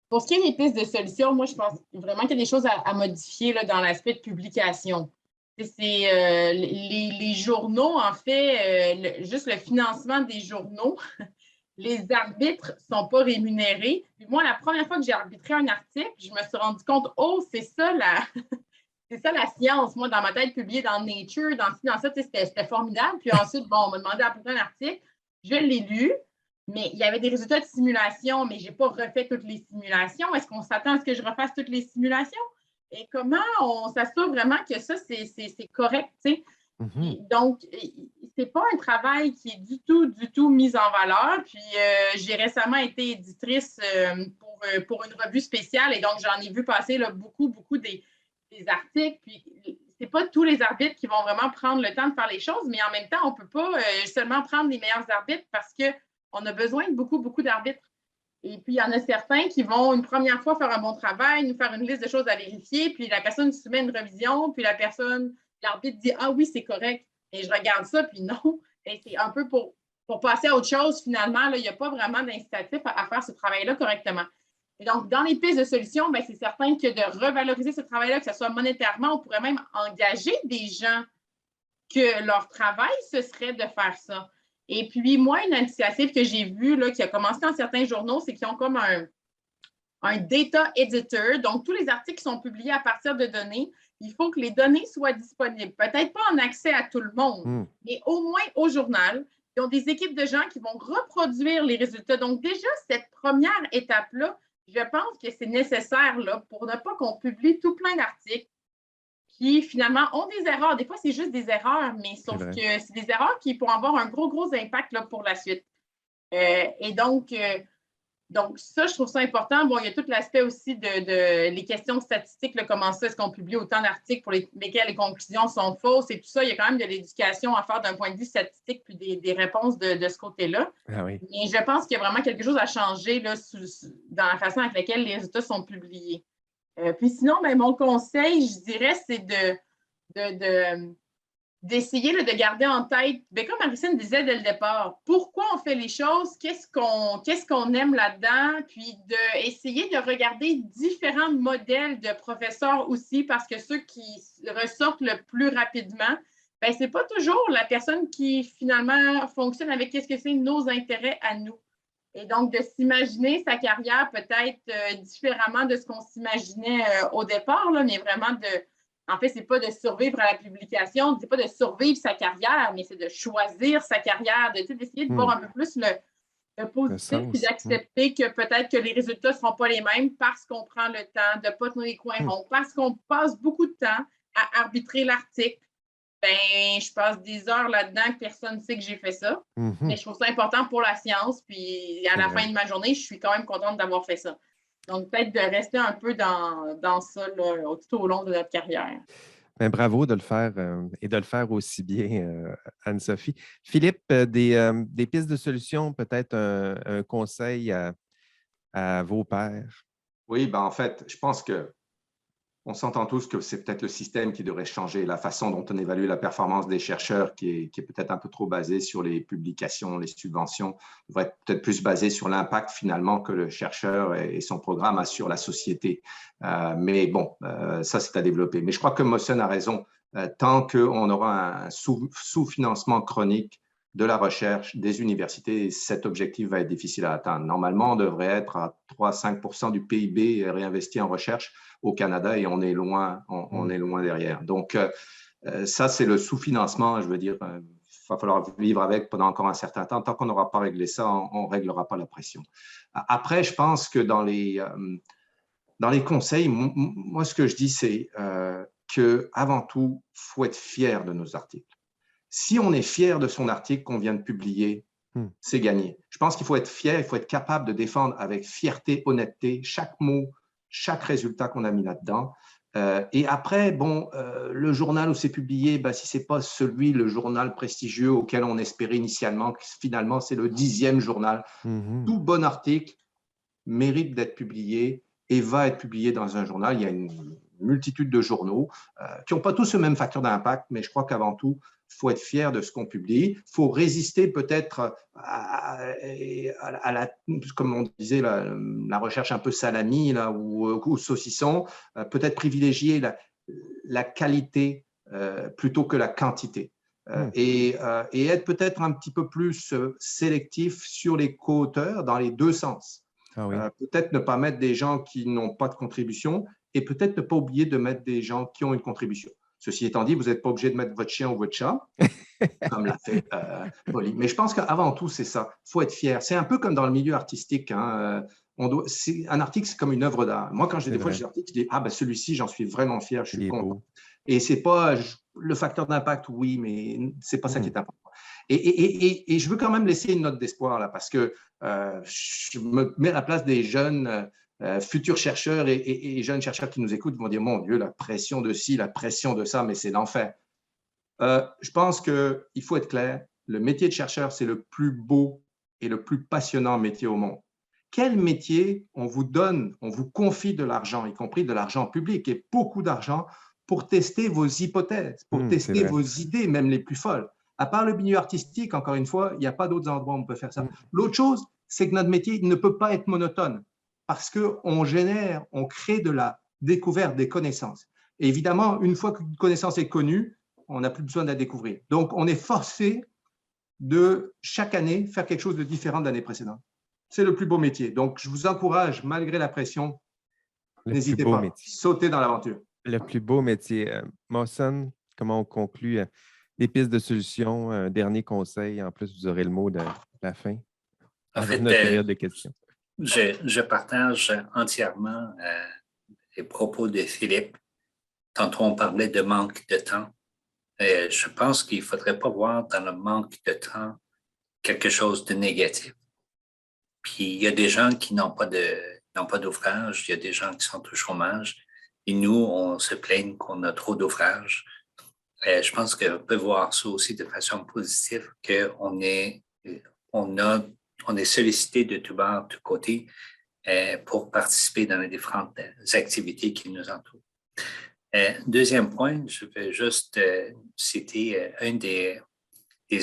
Pour ce qui est des pistes de solutions, moi, je pense vraiment qu'il y a des choses à modifier là, dans l'aspect de publication. C'est les journaux, en fait, juste le financement des journaux. Les arbitres ne sont pas rémunérés. Puis moi, la première fois que j'ai arbitré un article, je me suis rendu compte, c'est ça la science. Moi, dans ma tête, publié dans Nature, dans ça, c'était formidable. Puis ensuite, on m'a demandé d'arbitrer un article. Je l'ai lu, mais il y avait des résultats de simulation, mais je n'ai pas refait toutes les simulations. Est-ce qu'on s'attend à ce que je refasse toutes les simulations? Et comment on s'assure vraiment que ça, c'est correct, tu sais? Donc, ce n'est pas un travail qui est du tout mis en valeur. Puis, j'ai récemment été éditrice pour une revue spéciale et donc, j'en ai vu passer là, beaucoup des articles. Puis, c'est pas tous les arbitres qui vont vraiment prendre le temps de faire les choses, mais en même temps, on ne peut pas seulement prendre les meilleurs arbitres parce qu'on a besoin de beaucoup, beaucoup d'arbitres. Et puis, il y en a certains qui vont une première fois faire un bon travail, nous faire une liste de choses à vérifier, puis la personne soumet une revision, puis l'arbitre dit « Ah oui, c'est correct ». Et je regarde ça, puis non. Et c'est un peu pour passer à autre chose, finalement. Là, il n'y a pas vraiment d'incitatif à faire ce travail-là correctement. Et donc, dans les pistes de solutions, c'est certain que de revaloriser ce travail-là, que ce soit monétairement, on pourrait même engager des gens que leur travail, ce serait de faire ça. Et puis, moi, une initiative que j'ai vue, là, qui a commencé dans certains journaux, c'est qu'ils ont comme un data editor. Donc, tous les articles qui sont publiés à partir de données, il faut que les données soient disponibles. Peut-être pas en accès à tout le monde, mais au moins au journal. Ils ont des équipes de gens qui vont reproduire les résultats. Donc, déjà, cette première étape-là, je pense que c'est nécessaire là, pour ne pas qu'on publie tout plein d'articles qui, finalement, ont des erreurs. Des fois, c'est juste des erreurs, mais sauf que c'est des erreurs qui pourront avoir un gros, gros impact là, pour la suite. Et donc, ça, je trouve ça important. Bon, il y a tout l'aspect aussi de les questions statistiques, là, comment ça, est-ce qu'on publie autant d'articles pour lesquels les conclusions sont fausses et tout ça. Il y a quand même de l'éducation à faire d'un point de vue statistique puis des réponses de ce côté-là. Ah oui. Mais je pense qu'il y a vraiment quelque chose à changer là, dans la façon avec laquelle les résultats sont publiés. Puis sinon, mon conseil, je dirais, c'est d'essayer de garder en tête, comme Maricine disait dès le départ, pourquoi on fait les choses, qu'est-ce qu'on aime là-dedans, puis d'essayer de regarder différents modèles de professeurs aussi, parce que ceux qui ressortent le plus rapidement, ce n'est pas toujours la personne qui finalement fonctionne avec qu'est-ce que c'est nos intérêts à nous. Et donc, de s'imaginer sa carrière peut-être différemment de ce qu'on s'imaginait au départ, là, mais vraiment en fait, ce n'est pas de survivre à la publication, ce n'est pas de survivre sa carrière, mais c'est de choisir sa carrière, d'essayer de voir un peu plus le positif et d'accepter que peut-être que les résultats ne seront pas les mêmes parce qu'on prend le temps de ne pas tenir les coins ronds, parce qu'on passe beaucoup de temps à arbitrer l'article. Je passe des heures là-dedans que personne ne sait que j'ai fait ça. Mais je trouve ça important pour la science. Puis à la fin de ma journée, je suis quand même contente d'avoir fait ça. Donc, peut-être de rester un peu dans ça là, tout au long de notre carrière. Bravo de le faire et de le faire aussi bien, Anne-Sophie. Philippe, des pistes de solutions, peut-être un conseil à vos pairs? Oui, en fait, je pense qu'on s'entend tous que c'est peut-être le système qui devrait changer, la façon dont on évalue la performance des chercheurs qui est peut-être un peu trop basée sur les publications, les subventions, devrait être peut-être plus basée sur l'impact finalement que le chercheur et son programme a sur la société. Mais bon, ça c'est à développer. Mais je crois que Mossen a raison. Tant qu'on aura un sous-financement chronique de la recherche, des universités, cet objectif va être difficile à atteindre. Normalement, on devrait être à 3-5% du PIB réinvesti en recherche au Canada et on est loin derrière. Donc, ça, c'est le sous-financement. Je veux dire, il va falloir vivre avec pendant encore un certain temps. Tant qu'on n'aura pas réglé ça, on ne réglera pas la pression. Après, je pense que dans les conseils, moi, ce que je dis, c'est qu'avant tout, il faut être fier de nos articles. Si on est fier de son article qu'on vient de publier, c'est gagné. Je pense qu'il faut être fier, il faut être capable de défendre avec fierté, honnêteté, chaque mot, chaque résultat qu'on a mis là-dedans. Et après, le journal où c'est publié, si ce n'est pas le journal prestigieux auquel on espérait initialement, finalement, c'est le 10e journal. Tout bon article mérite d'être publié et va être publié dans un journal. Il y a une multitude de journaux qui n'ont pas tous le même facteur d'impact, mais je crois qu'avant tout, il faut être fier de ce qu'on publie. Il faut résister peut-être à comme on disait, la recherche un peu salami là, ou saucisson, peut-être privilégier la qualité plutôt que la quantité. Et être peut-être un petit peu plus sélectif sur les co-auteurs dans les deux sens. Ah oui. Peut-être ne pas mettre des gens qui n'ont pas de contribution et peut-être ne pas oublier de mettre des gens qui ont une contribution. Ceci étant dit, vous n'êtes pas obligé de mettre votre chien ou votre chat, comme l'a fait Polly. Mais je pense qu'avant tout, c'est ça. Il faut être fier. C'est un peu comme dans le milieu artistique. Un article, c'est comme une œuvre d'art. Moi, quand j'ai des fois des articles, je dis celui-ci, j'en suis vraiment fier, je suis content. Et ce n'est pas le facteur d'impact, oui, mais ce n'est pas ça qui est important. Et je veux quand même laisser une note d'espoir là, parce que je me mets à la place des jeunes futurs chercheurs et jeunes chercheurs qui nous écoutent vont dire, mon Dieu, la pression de ci, la pression de ça, mais c'est l'enfer. Je pense qu'il faut être clair, le métier de chercheur, c'est le plus beau et le plus passionnant métier au monde. Quel métier on vous donne, on vous confie de l'argent, y compris de l'argent public et beaucoup d'argent pour tester vos hypothèses, pour tester vos idées, même les plus folles. À part le milieu artistique, encore une fois, il n'y a pas d'autres endroits où on peut faire ça. L'autre chose, c'est que notre métier ne peut pas être monotone parce qu'on génère, on crée de la découverte des connaissances. Et évidemment, une fois qu'une connaissance est connue, on n'a plus besoin de la découvrir. Donc, on est forcé de, chaque année, faire quelque chose de différent de l'année précédente. C'est le plus beau métier. Donc, je vous encourage, malgré la pression, n'hésitez pas, sautez dans l'aventure. Le plus beau métier. Mawson, comment on conclut les pistes de solutions? Un dernier conseil. En plus, vous aurez le mot de la fin. En fait, notre période de questions. Je partage entièrement les propos de Philippe. Tantôt, on parlait de manque de temps. Je pense qu'il ne faudrait pas voir dans le manque de temps quelque chose de négatif. Puis, il y a des gens qui n'ont pas d'ouvrage, il y a des gens qui sont au chômage, et nous, on se plaigne qu'on a trop d'ouvrages. Je pense qu'on peut voir ça aussi de façon positive, qu'on est sollicité de tout bord, de tous côtés, pour participer dans les différentes activités qui nous entourent. Deuxième point, je vais juste citer un des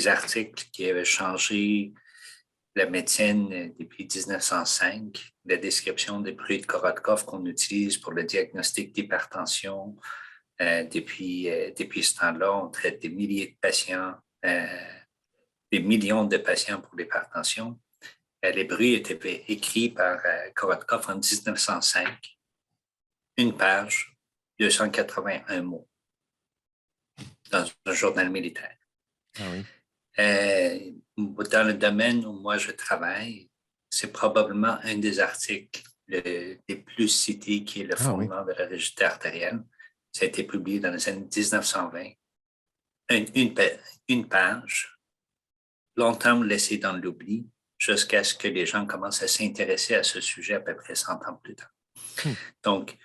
articles qui avait changé la médecine depuis 1905, la description des bruits de Korotkov qu'on utilise pour le diagnostic d'hypertension. Depuis ce temps-là, on traite des milliers de patients, des millions de patients pour l'hypertension. Les bruits étaient écrits par Korotkov en 1905. Une page, 281 mots dans un journal militaire. Ah oui. Dans le domaine où moi je travaille, c'est probablement un des articles les plus cités qui est le fondement de la rigidité artérielle. Ça a été publié dans les années 1920. Une page, longtemps laissée dans l'oubli, jusqu'à ce que les gens commencent à s'intéresser à ce sujet à peu près 100 ans plus tard. Donc,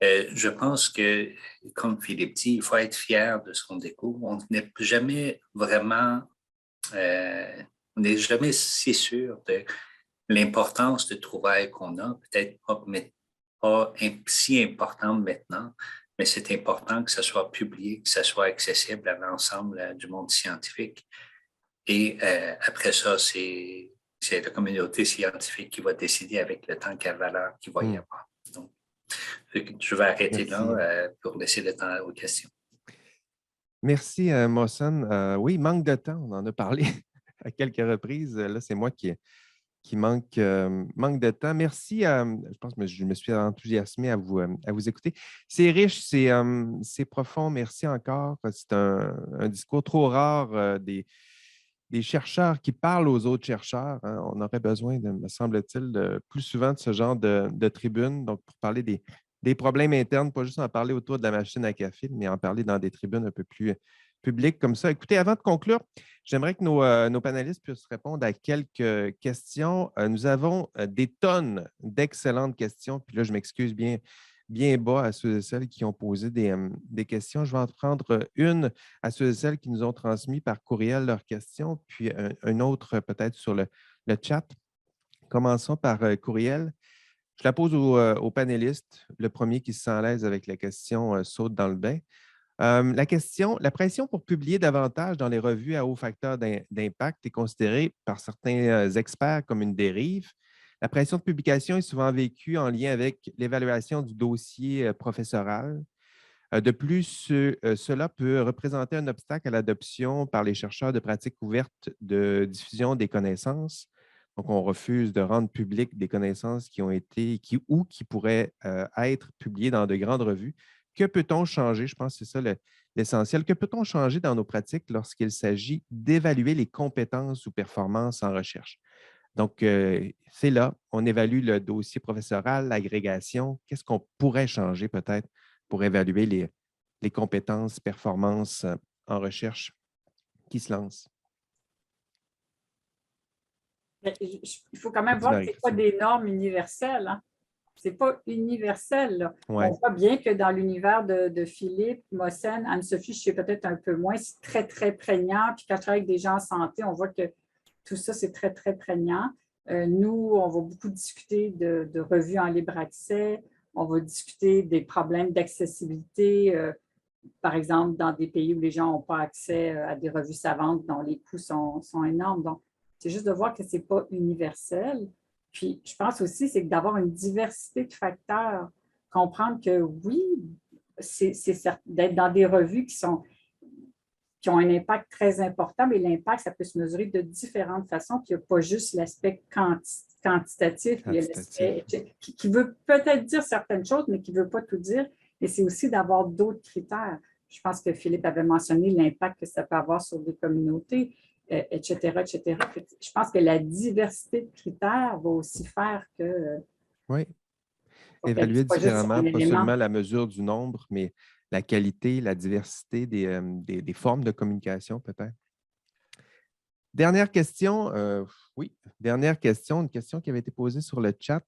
je pense que, comme Philippe dit, il faut être fier de ce qu'on découvre. On n'est jamais vraiment, on n'est jamais si sûr de l'importance de trouvailles qu'on a, peut-être pas si importante maintenant, mais c'est important que ça soit publié, que ça soit accessible à l'ensemble du monde scientifique. Et après ça, c'est la communauté scientifique qui va décider avec le temps quelle valeur qu'il va y avoir. Donc, je vais arrêter là pour laisser le temps aux questions. Merci, Mawson. Oui, manque de temps, on en a parlé à quelques reprises. Là, c'est moi qui manque de temps. Merci. Je pense que je me suis enthousiasmé à vous écouter. C'est riche, c'est profond. Merci encore. C'est un discours trop rare des chercheurs qui parlent aux autres chercheurs. Hein. On aurait besoin, me semble-t-il, plus souvent de ce genre de tribune, donc pour parler des problèmes internes, pas juste en parler autour de la machine à café, mais en parler dans des tribunes un peu plus publiques comme ça. Écoutez, avant de conclure, j'aimerais que nos panélistes puissent répondre à quelques questions. Nous avons des tonnes d'excellentes questions, puis là, je m'excuse bien bas à ceux et celles qui ont posé des questions. Je vais en prendre une à ceux et celles qui nous ont transmis par courriel leurs questions, puis un autre peut-être sur le chat. Commençons par courriel. Je la pose aux panélistes. Le premier qui se sent à l'aise avec la question saute dans le bain. La question, la pression pour publier davantage dans les revues à haut facteur d'impact est considérée par certains experts comme une dérive. La pression de publication est souvent vécue en lien avec l'évaluation du dossier professoral. De plus, cela peut représenter un obstacle à l'adoption par les chercheurs de pratiques ouvertes de diffusion des connaissances. Donc, on refuse de rendre publiques des connaissances qui ont été ou qui pourraient être publiées dans de grandes revues. Que peut-on changer? Je pense que c'est ça l'essentiel. Que peut-on changer dans nos pratiques lorsqu'il s'agit d'évaluer les compétences ou performances en recherche? Donc, c'est là, on évalue le dossier professoral, l'agrégation. Qu'est-ce qu'on pourrait changer peut-être pour évaluer les compétences, performances en recherche qui se lancent? Il faut quand même voir que ce n'est pas des normes universelles. Hein? c'est pas universel, là. Ouais. On voit bien que dans l'univers de Philippe, Mossen, Anne-Sophie, je sais peut-être un peu moins, c'est très, très prégnant. Puis quand je travaille avec des gens en santé, on voit que tout ça, c'est très, très prégnant. Nous, on va beaucoup discuter de revues en libre accès. On va discuter des problèmes d'accessibilité, par exemple, dans des pays où les gens n'ont pas accès à des revues savantes dont les coûts sont énormes. Donc, c'est juste de voir que ce n'est pas universel. Puis, je pense aussi, c'est d'avoir une diversité de facteurs. Comprendre que oui, c'est d'être dans des revues qui ont un impact très important, mais l'impact, ça peut se mesurer de différentes façons. Puis il n'y a pas juste l'aspect quantitatif, il y a l'aspect qui veut peut-être dire certaines choses, mais qui ne veut pas tout dire. Et c'est aussi d'avoir d'autres critères. Je pense que Philippe avait mentionné l'impact que ça peut avoir sur des communautés, etc., etc. Je pense que la diversité de critères va aussi faire que... Oui. Évaluer différemment, pas seulement la mesure du nombre, mais la qualité, la diversité des formes de communication, peut-être. Dernière question, dernière question, une question qui avait été posée sur le chat.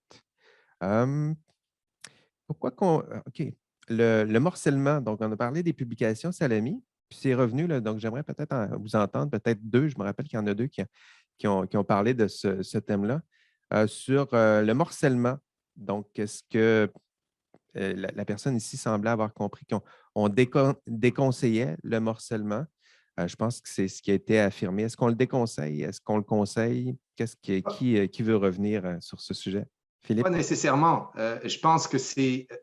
Pourquoi OK, le morcellement, donc on a parlé des publications Salami, puis c'est revenu, là, donc j'aimerais peut-être vous entendre, peut-être deux, je me rappelle qu'il y en a deux qui ont parlé de ce thème-là, sur le morcellement. Donc, est-ce que la personne ici semblait avoir compris qu'on déconseillait le morcellement? Je pense que c'est ce qui a été affirmé. Est-ce qu'on le déconseille? Est-ce qu'on le conseille? Qui veut revenir sur ce sujet? Philippe? Pas nécessairement. Je pense que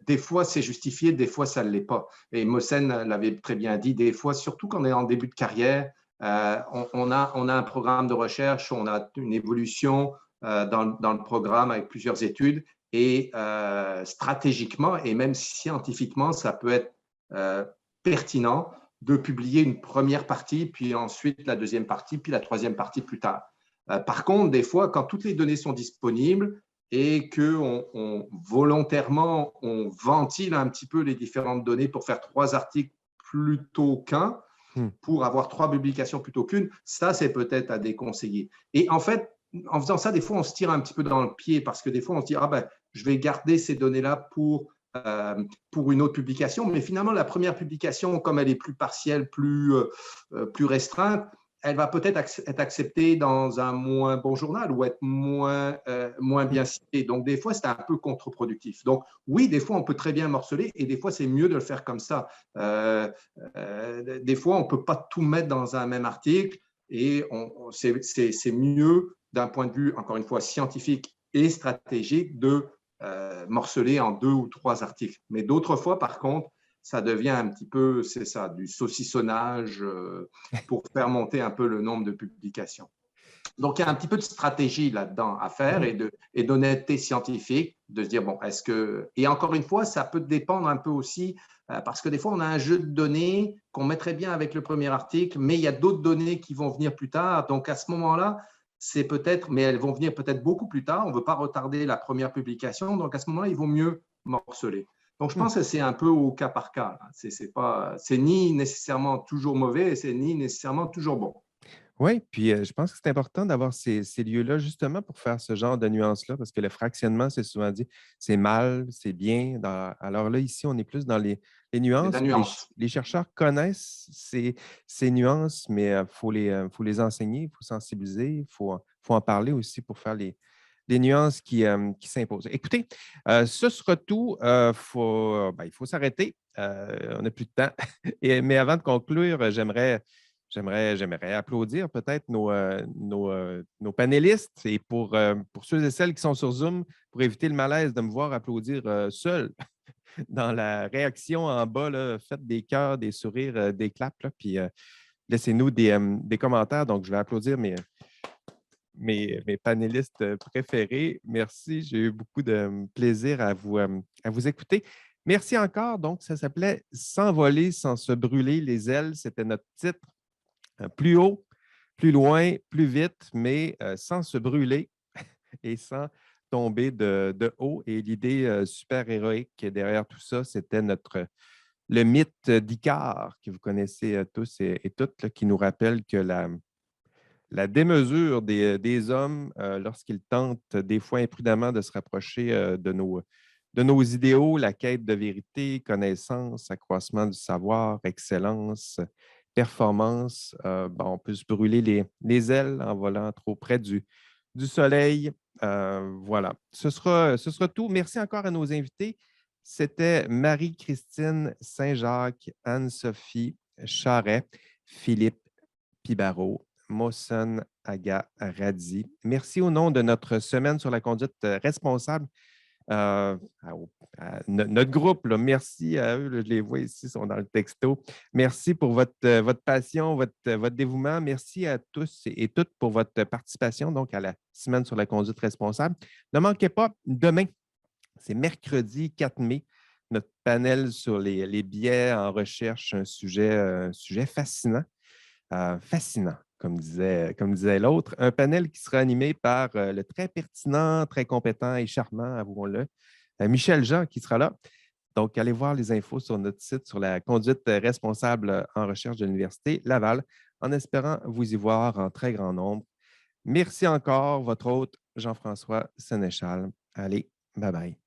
des fois, c'est justifié, des fois, ça ne l'est pas. Et Mossen l'avait très bien dit, des fois, surtout quand on est en début de carrière, on a un programme de recherche, on a une évolution dans le programme avec plusieurs études. Et stratégiquement et même scientifiquement, ça peut être pertinent de publier une première partie, puis ensuite la deuxième partie, puis la troisième partie plus tard. Par contre, des fois, quand toutes les données sont disponibles et qu'on volontairement, on ventile un petit peu les différentes données pour faire 3 articles plutôt qu'un, pour avoir 3 publications plutôt qu'une, ça, c'est peut-être à déconseiller. Et en fait, en faisant ça, des fois, on se tire un petit peu dans le pied parce que des fois, on se dit, je vais garder ces données-là pour une autre publication. Mais finalement, la première publication, comme elle est plus partielle, plus restreinte, elle va peut-être être acceptée dans un moins bon journal ou être moins bien citée. Donc, des fois, c'est un peu contre-productif. Donc, oui, des fois, on peut très bien morceler et des fois, c'est mieux de le faire comme ça. Des fois, on ne peut pas tout mettre dans un même article et c'est mieux d'un point de vue, encore une fois, scientifique et stratégique de morceler en 2 ou 3 articles. Mais d'autres fois, par contre, ça devient un petit peu, c'est ça, du saucissonnage pour faire monter un peu le nombre de publications. Donc, il y a un petit peu de stratégie là-dedans à faire et d'honnêteté scientifique, de se dire, bon, est-ce que… Et encore une fois, ça peut dépendre un peu aussi, parce que des fois, on a un jeu de données qu'on mettrait bien avec le premier article, mais il y a d'autres données qui vont venir plus tard. Donc, à ce moment-là, c'est peut-être, mais elles vont venir peut-être beaucoup plus tard. On ne veut pas retarder la première publication. Donc, à ce moment-là, il vaut mieux morceler. Donc, je pense que c'est un peu au cas par cas. C'est ni nécessairement toujours mauvais et c'est ni nécessairement toujours bon. Oui, puis je pense que c'est important d'avoir ces lieux-là justement pour faire ce genre de nuances-là, parce que le fractionnement, c'est souvent dit, c'est mal, c'est bien. Alors là, ici, on est plus dans les nuances. Les chercheurs connaissent ces nuances, mais il faut les enseigner, il faut sensibiliser, il faut en parler aussi pour faire les nuances qui s'imposent. Écoutez, ce sera tout. Il faut s'arrêter. On n'a plus de temps. Mais avant de conclure, j'aimerais applaudir peut-être nos panélistes et pour ceux et celles qui sont sur Zoom, pour éviter le malaise de me voir applaudir seul dans la réaction en bas, là, faites des cœurs, des sourires, des claps, là, puis laissez-nous des commentaires. Donc, je vais applaudir mes panélistes préférés. Merci, j'ai eu beaucoup de plaisir à vous écouter. Merci encore. Donc, ça s'appelait « S'envoler sans se brûler les ailes ». C'était notre titre. Plus haut, plus loin, plus vite, mais sans se brûler et sans tomber de haut. Et l'idée super héroïque derrière tout ça, c'était le mythe d'Icare, que vous connaissez tous et toutes, là, qui nous rappelle que la démesure des hommes, lorsqu'ils tentent des fois imprudemment de se rapprocher de de nos idéaux, la quête de vérité, connaissance, accroissement du savoir, excellence, performance. On peut se brûler les ailes en volant trop près du soleil. Voilà. Ce sera tout. Merci encore à nos invités. C'était Marie-Christine Saint-Jacques, Anne-Sophie Charret, Philippe Pibaro, Mohsen Aga Radzi. Merci au nom de notre semaine sur la conduite responsable. Notre groupe, là, merci à eux, là, je les vois ici, ils sont dans le texto. Merci pour votre passion, votre dévouement. Merci à tous et toutes pour votre participation donc à la semaine sur la conduite responsable. Ne manquez pas, demain, c'est mercredi 4 mai, notre panel sur les biais en recherche, un sujet fascinant. Fascinant, comme disait l'autre. Un panel qui sera animé par le très pertinent, très compétent et charmant, avouons-le, Michel Jean, qui sera là. Donc, allez voir les infos sur notre site sur la conduite responsable en recherche de l'Université Laval, en espérant vous y voir en très grand nombre. Merci encore, votre hôte Jean-François Sénéchal. Allez, bye bye.